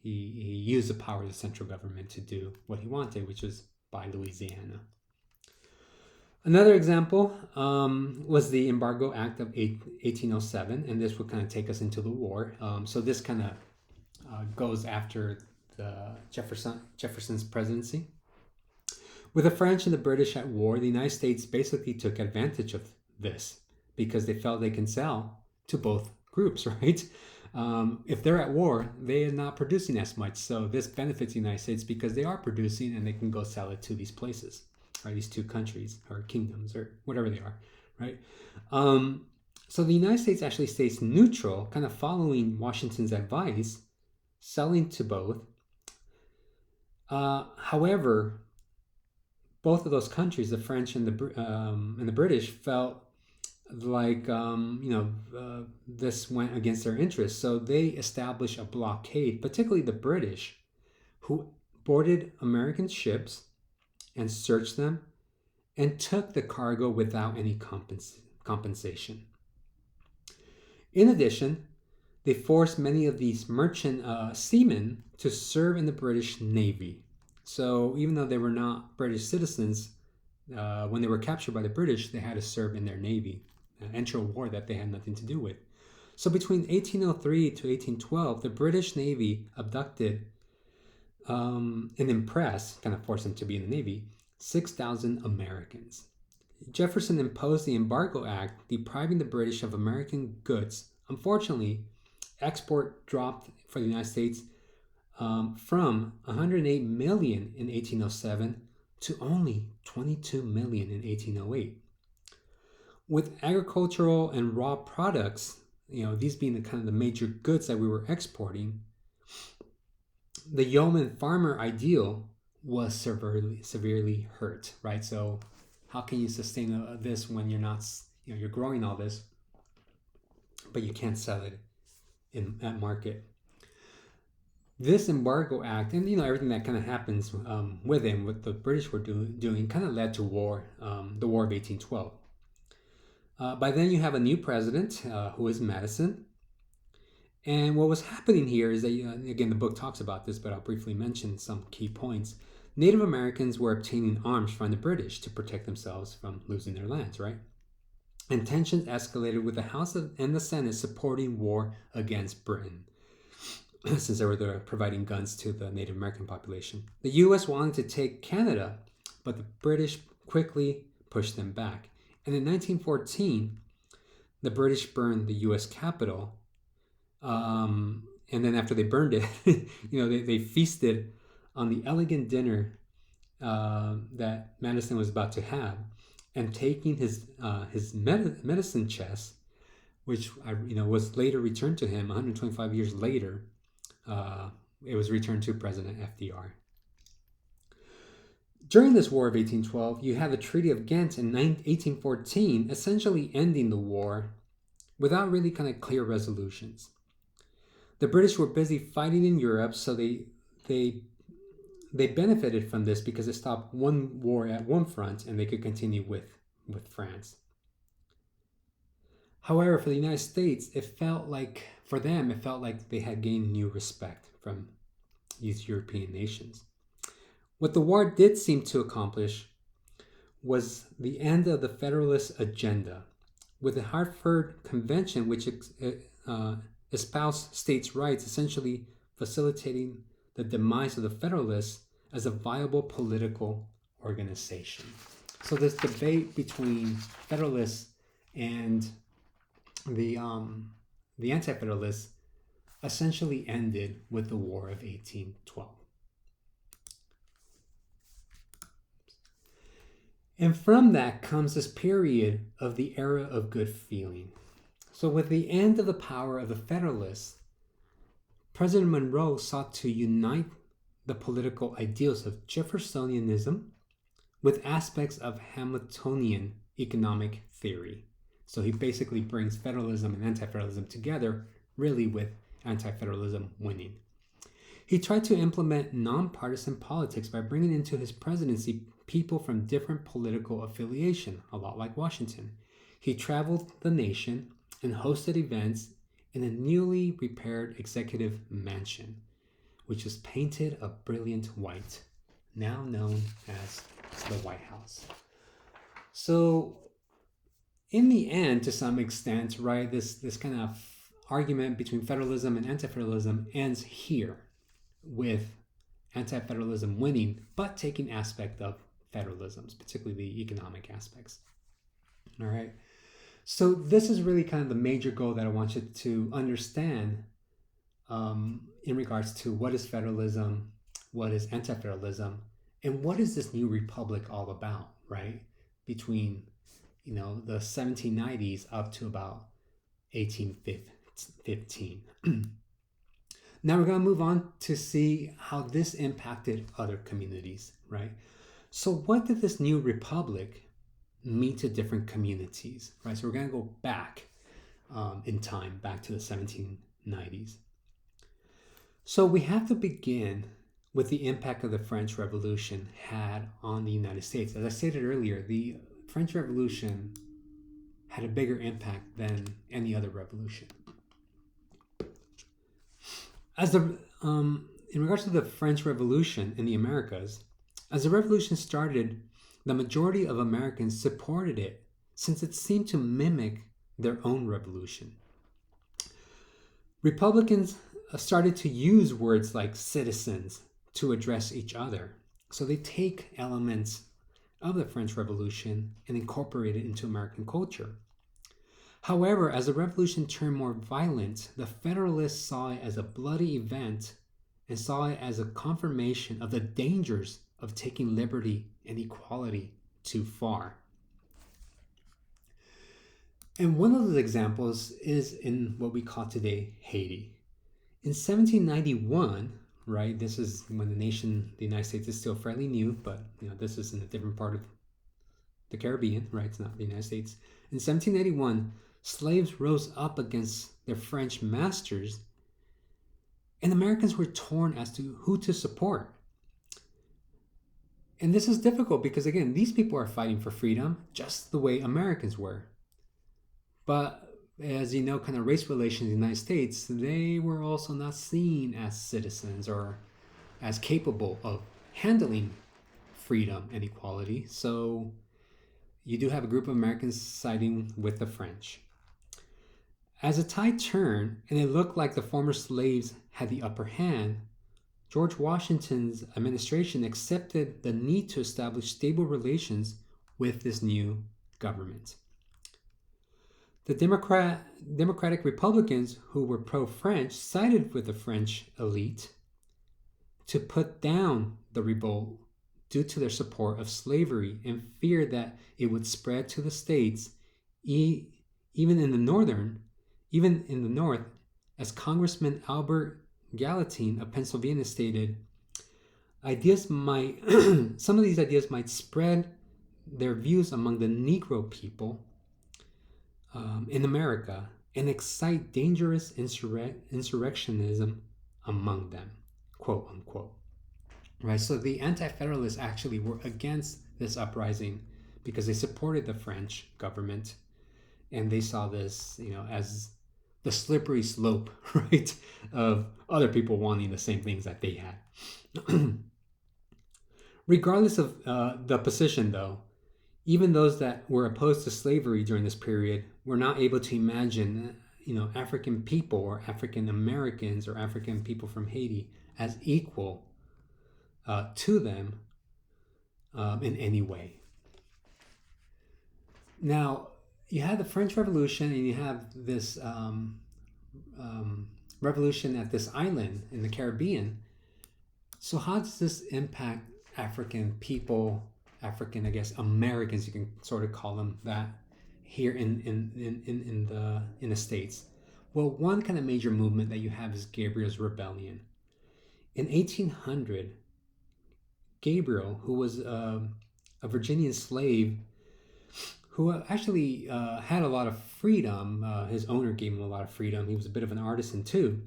used the power of the central government to do what he wanted, which was buy Louisiana. Another example was the Embargo Act of 1807, and this would kind of take us into the war. So this kind of goes after the Jefferson's presidency. With the French and the British at war, the United States basically took advantage of this because they felt they can sell to both groups, right? If they're at war, they are not producing as much. So this benefits the United States because they are producing and they can go sell it to these places, right? These two countries or kingdoms or whatever they are, right? So the United States actually stays neutral, kind of following Washington's advice, selling to both. However, both of those countries, the French and the British, felt like this went against their interests. So they established a blockade, particularly the British, who boarded American ships and searched them and took the cargo without any compensation. In addition, they forced many of these merchant seamen to serve in the British Navy. So even though they were not British citizens, when they were captured by the British, they had to serve in their navy, enter a war that they had nothing to do with. So between 1803 to 1812, the British Navy abducted and impressed, kind of forced them to be in the Navy, 6,000 Americans. Jefferson imposed the Embargo Act, depriving the British of American goods. Unfortunately, export dropped for the United States from 108 million in 1807 to only 22 million in 1808. With agricultural and raw products, these being the kind of the major goods that we were exporting, the yeoman farmer ideal was severely hurt, right? So how can you sustain this when you're not, you're growing all this, but you can't sell it at market? This Embargo Act and everything that kind of happens with it, what the British were doing kind of led to war, the War of 1812. By then you have a new president who is Madison. And what was happening here is that, again, the book talks about this, but I'll briefly mention some key points. Native Americans were obtaining arms from the British to protect themselves from losing their lands, right? And tensions escalated with the House and the Senate supporting war against Britain, since they were providing guns to the Native American population. The U.S. wanted to take Canada, but the British quickly pushed them back. And in 1914, the British burned the U.S. Capitol. And then after they burned it, they feasted on the elegant dinner that Madison was about to have, and taking his medicine chest, which was later returned to him 125 years later. It was returned to President FDR. During this War of 1812, you have the Treaty of Ghent in 1814, essentially ending the war without really kind of clear resolutions. The British were busy fighting in Europe, so they benefited from this because it stopped one war at one front and they could continue with with France. However, for the United States, for them, it felt like they had gained new respect from these European nations. What the war did seem to accomplish was the end of the Federalist agenda, with the Hartford Convention, which espoused states' rights, essentially facilitating the demise of the Federalists as a viable political organization. So this debate between Federalists and the Anti-Federalists essentially ended with the War of 1812. And from that comes this period of the era of good feeling. So with the end of the power of the Federalists, President Monroe sought to unite the political ideals of Jeffersonianism with aspects of Hamiltonian economic theory. So he basically brings federalism and anti-federalism together, really with anti-federalism winning. He tried to implement nonpartisan politics by bringing into his presidency people from different political affiliation, a lot like Washington. He traveled the nation and hosted events in a newly repaired executive mansion, which was painted a brilliant white, now known as the White House. So in the end, to some extent, right, this kind of argument between federalism and anti-federalism ends here, with anti-federalism winning, but taking aspect of federalisms, particularly the economic aspects. All right. So this is really kind of the major goal that I want you to understand in regards to what is federalism, what is anti-federalism, and what is this new republic all about, right? Between, the 1790s up to about 1815. Now we're going to move on to see how this impacted other communities, right? So what did this new republic mean to different communities, right? So we're going to go back in time, back to the 1790s. So we have to begin with the impact of the French Revolution had on the United States. As I stated earlier, the French Revolution had a bigger impact than any other revolution. In regards to the French Revolution in the Americas, as the revolution started, the majority of Americans supported it since it seemed to mimic their own revolution. Republicans started to use words like citizens to address each other. So they take elements of the French Revolution and incorporate it into American culture. However, as the revolution turned more violent, the Federalists saw it as a bloody event and saw it as a confirmation of the dangers of taking liberty and equality too far. And one of those examples is in what we call today Haiti. In 1791, right, this is when the United States is still fairly new, but this is in a different part of the Caribbean, right? It's not the United States. In 1791, slaves rose up against their French masters, and Americans were torn as to who to support. And this is difficult because, again, these people are fighting for freedom just the way Americans were. But as you know, kind of race relations in the United States, they were also not seen as citizens or as capable of handling freedom and equality. So you do have a group of Americans siding with the French. As the tide turned and it looked like the former slaves had the upper hand, George Washington's administration accepted the need to establish stable relations with this new government. The Democratic Republicans, who were pro-French, sided with the French elite to put down the revolt due to their support of slavery and feared that it would spread to the states, even in the North, as Congressman Albert Gallatin of Pennsylvania stated, some of these ideas might spread their views among the Negro people in America and excite dangerous insurrectionism among them, quote unquote. Right, so the anti-federalists actually were against this uprising because they supported the French government, and they saw this, as the slippery slope, right, of other people wanting the same things that they had. Regardless of the position, though, even those that were opposed to slavery during this period were not able to imagine, African people or African Americans or African people from Haiti as equal to them in any way. Now, you had the French Revolution, and you have this revolution at this island in the Caribbean. So how does this impact African people, African, I guess, Americans, you can sort of call them that, here in the States? Well, one kind of major movement that you have is Gabriel's Rebellion. In 1800, Gabriel, who was a Virginian slave, who actually had a lot of freedom. His owner gave him a lot of freedom. He was a bit of an artisan too.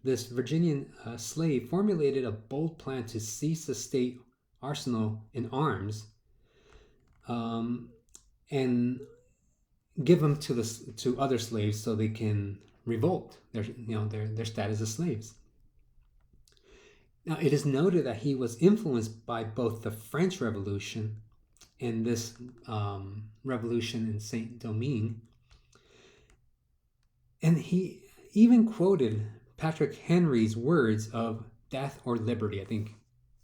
This Virginian slave formulated a bold plan to seize the state arsenal in arms, and give them to other slaves so they can revolt their status as slaves. Now, it is noted that he was influenced by both the French Revolution and this revolution in Saint Domingue, and he even quoted Patrick Henry's words of death or liberty. I think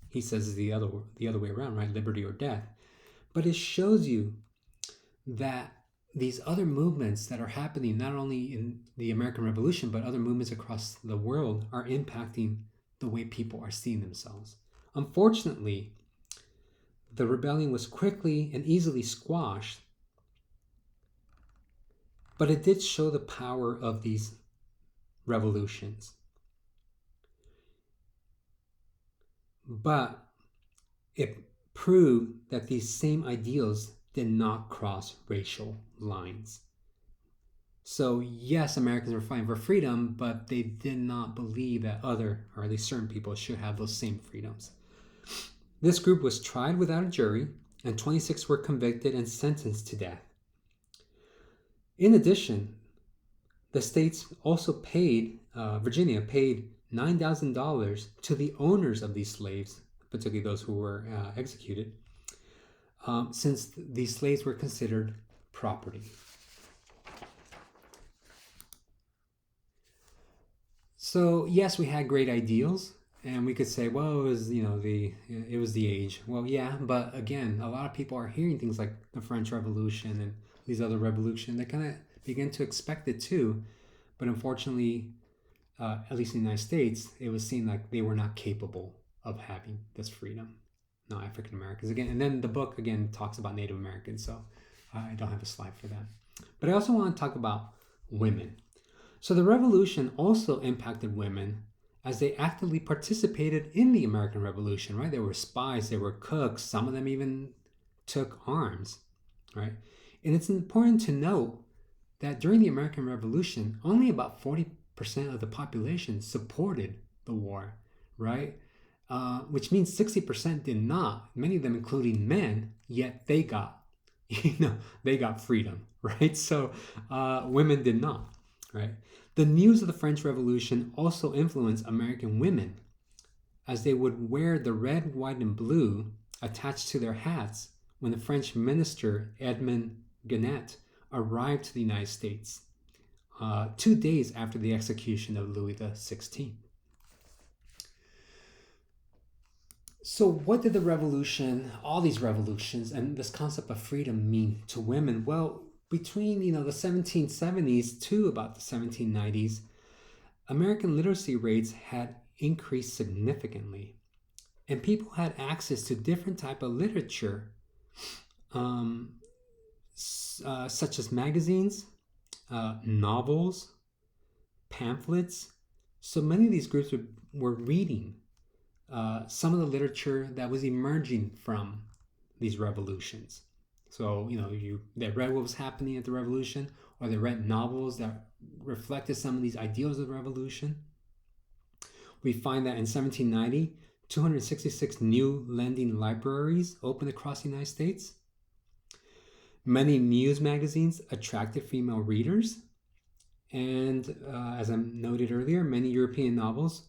he says the other way around, right? Liberty or death. But it shows you that these other movements that are happening, not only in the American Revolution, but other movements across the world, are impacting the way people are seeing themselves. Unfortunately, the rebellion was quickly and easily squashed, but it did show the power of these revolutions. But it proved that these same ideals did not cross racial lines. So yes, Americans were fighting for freedom, but they did not believe that other, or at least certain people, should have those same freedoms. This group was tried without a jury, and 26 were convicted and sentenced to death. In addition, the states also paid, Virginia paid $9,000 to the owners of these slaves, particularly those who were executed, since these slaves were considered property. So yes, we had great ideals, and we could say, well, it was the age. Well, yeah, but again, a lot of people are hearing things like the French Revolution and these other revolutions. They kind of begin to expect it too, but unfortunately, at least in the United States, it was seen like they were not capable of having this freedom. No, African Americans again, and then the book again talks about Native Americans, so I don't have a slide for that. But I also want to talk about women. So the revolution also impacted women as they actively participated in the American Revolution, right? They were spies, they were cooks, some of them even took arms, right? And it's important to note that during the American Revolution, only about 40% of the population supported the war, right? Which means 60% did not, many of them including men, yet they got, they got freedom, right? So women did not, right? The news of the French Revolution also influenced American women, as they would wear the red, white, and blue attached to their hats when the French minister Edmond Genet arrived to the United States 2 days after the execution of Louis XVI. So what did the revolution, all these revolutions, and this concept of freedom mean to women? Well, between the 1770s to about the 1790s, American literacy rates had increased significantly, and people had access to different type of literature, such as magazines, novels, pamphlets. So many of these groups were reading some of the literature that was emerging from these revolutions. So, they read what was happening at the revolution, or they read novels that reflected some of these ideals of the revolution. We find that in 1790, 266 new lending libraries opened across the United States. Many news magazines attracted female readers, and as I noted earlier, many European novels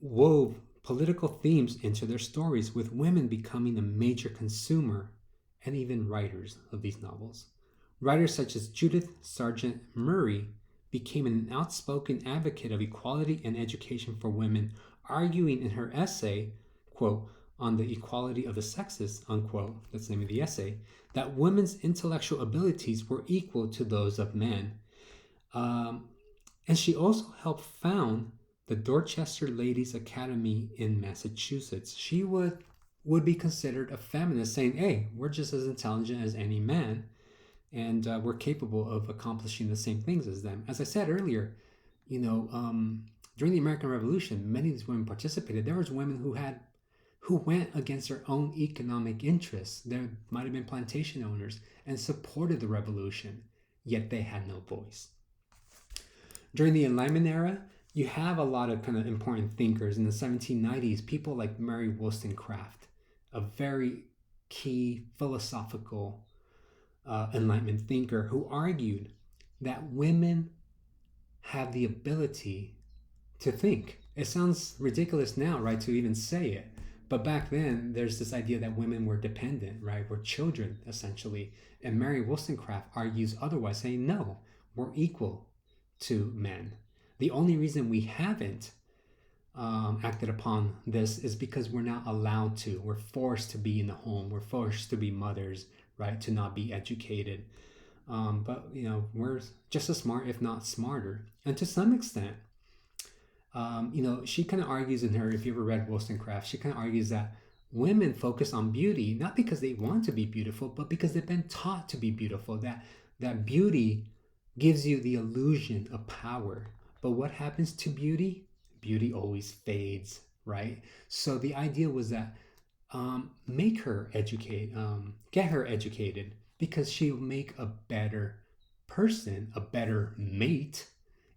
wove political themes into their stories, with women becoming a major consumer and even writers of these novels. Writers such as Judith Sargent Murray became an outspoken advocate of equality and education for women, arguing in her essay, quote, on the equality of the sexes, unquote, that's the name of the essay, that women's intellectual abilities were equal to those of men. And she also helped found the Dorchester Ladies Academy in Massachusetts. She would be considered a feminist, saying, hey, we're just as intelligent as any man, and we're capable of accomplishing the same things as them. As I said earlier, during the American Revolution, many of these women participated. There was women who went against their own economic interests. There might have been plantation owners and supported the revolution, yet they had no voice. During the Enlightenment era, you have a lot of kind of important thinkers. In the 1790s, people like Mary Wollstonecraft, a very key philosophical Enlightenment thinker, who argued that women have the ability to think. It sounds ridiculous now, right, to even say it. But back then, there's this idea that women were dependent, right? Were children, essentially. And Mary Wollstonecraft argues otherwise, saying, no, we're equal to men. The only reason we haven't acted upon this is because we're not allowed to. We're forced to be in the home. We're forced to be mothers, right? To not be educated. But, we're just as smart, if not smarter. And to some extent, she kind of argues in her, if you ever read Wollstonecraft, she kind of argues that women focus on beauty, not because they want to be beautiful, but because they've been taught to be beautiful, that beauty gives you the illusion of power. But what happens to beauty? Beauty always fades, right? So the idea was that make her educate, get her educated, because she'll make a better person, a better mate,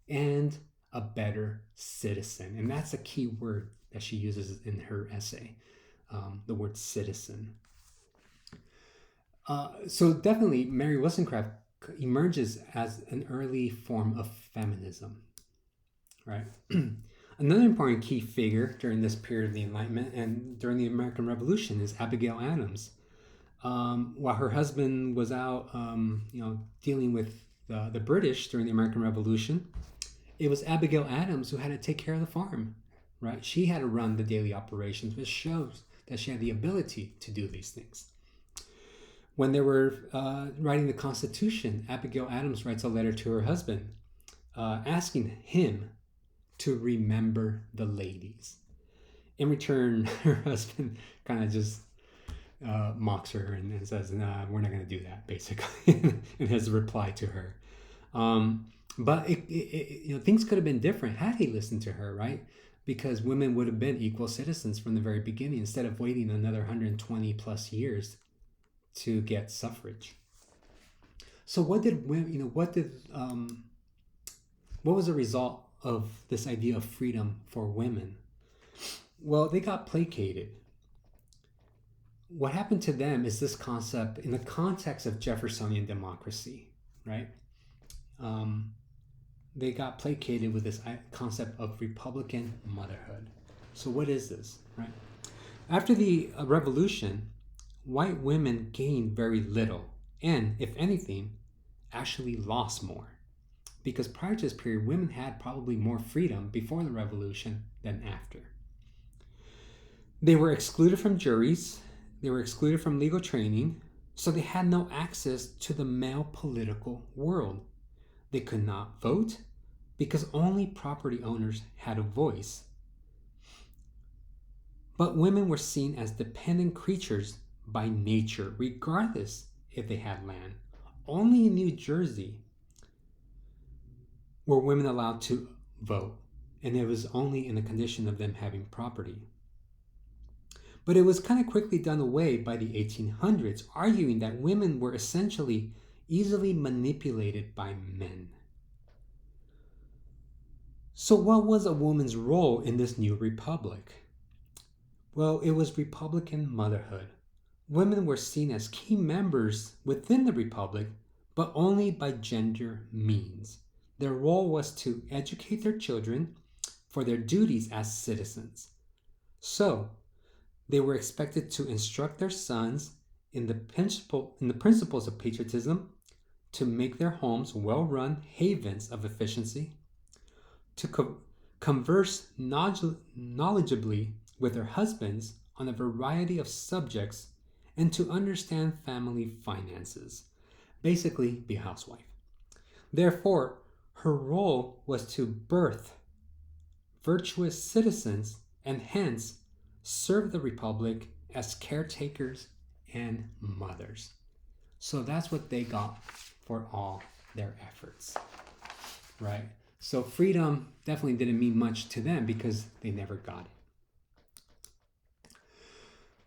and a better citizen. And that's a key word that she uses in her essay, the word citizen. So definitely Mary Wollstonecraft emerges as an early form of feminism, right? Another important key figure during this period of the Enlightenment and during the American Revolution is Abigail Adams. While her husband was out, dealing with the British during the American Revolution, it was Abigail Adams who had to take care of the farm, right? She had to run the daily operations, which shows that she had the ability to do these things. When they were writing the Constitution, Abigail Adams writes a letter to her husband asking him to remember the ladies. In return, her husband kind of just mocks her and says, nah, we're not going to do that, basically, in his reply to her. But things could have been different had he listened to her, right? Because women would have been equal citizens from the very beginning, instead of waiting another 120 plus years to get suffrage. So what was the result of this idea of freedom for women? Well, they got placated. What happened to them is this concept in the context of Jeffersonian democracy, right? They got placated with this concept of Republican motherhood. So what is this, right? After the revolution, white women gained very little, and if anything, actually lost more. Because prior to this period, women had probably more freedom before the revolution than after. They were excluded from juries, they were excluded from legal training, so they had no access to the male political world. They could not vote because only property owners had a voice. But women were seen as dependent creatures by nature, regardless if they had land. Only in New Jersey were women allowed to vote, and it was only in the condition of them having property. But it was kind of quickly done away by the 1800s, arguing that women were essentially easily manipulated by men. So what was a woman's role in this new republic? Well, it was Republican motherhood. women were seen as key members within the republic, but only by gender means. Their role was to educate their children for their duties as citizens. So, they were expected to instruct their sons in the principles of patriotism, to make their homes well-run havens of efficiency, to converse knowledgeably with their husbands on a variety of subjects, and to understand family finances. Basically, be a housewife. Therefore, her role was to birth virtuous citizens and hence serve the republic as caretakers and mothers. So that's what they got for all their efforts, right? So freedom definitely didn't mean much to them because they never got it.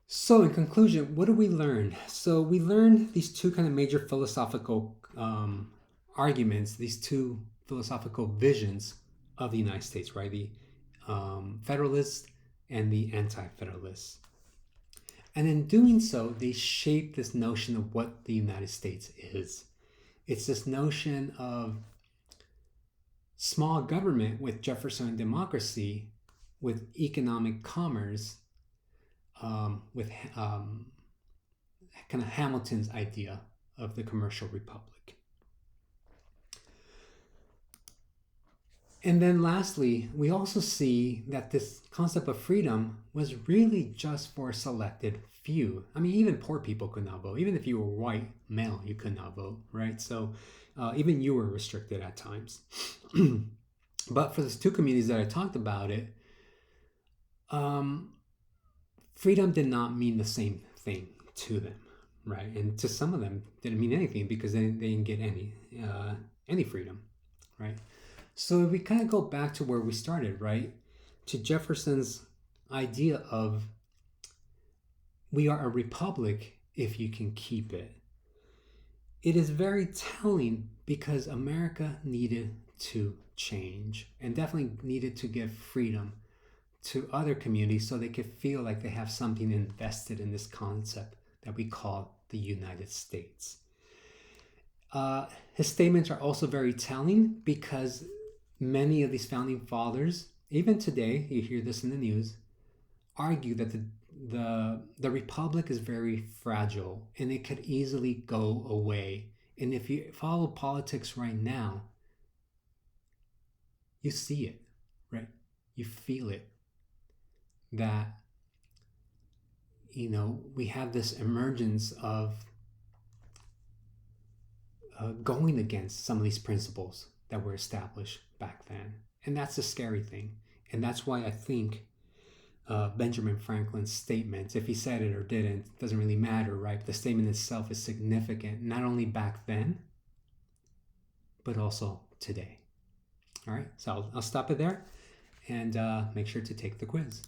So in conclusion, what do we learn? So we learned these two kind of major philosophical arguments, these two philosophical visions of the United States, right? The Federalists and the Anti-Federalists. And in doing so, they shape this notion of what the United States is. It's this notion of small government with Jeffersonian democracy, with economic commerce, with kind of Hamilton's idea of the commercial republic. And then lastly, we also see that this concept of freedom was really just for a selected few. I mean, even poor people could not vote. Even if you were white male, you could not vote, right? So even you were restricted at times. But for those two communities that I talked about it, freedom did not mean the same thing to them, right? And to some of them, didn't mean anything because they didn't get any freedom, right? So we kind of go back to where we started, right? To Jefferson's idea of we are a republic if you can keep it. It is very telling because America needed to change and definitely needed to give freedom to other communities so they could feel like they have something invested in this concept that we call the United States. His statements are also very telling because many of these founding fathers, even today, you hear this in the news, argue that the republic is very fragile and it could easily go away. And if you follow politics right now, you see it, right? You feel it. That, we have this emergence of going against some of these principles that were established back then. And that's the scary thing. And that's why I think Benjamin Franklin's statements, if he said it or didn't, doesn't really matter, right? But the statement itself is significant, not only back then, but also today. All right, so I'll stop it there and make sure to take the quiz.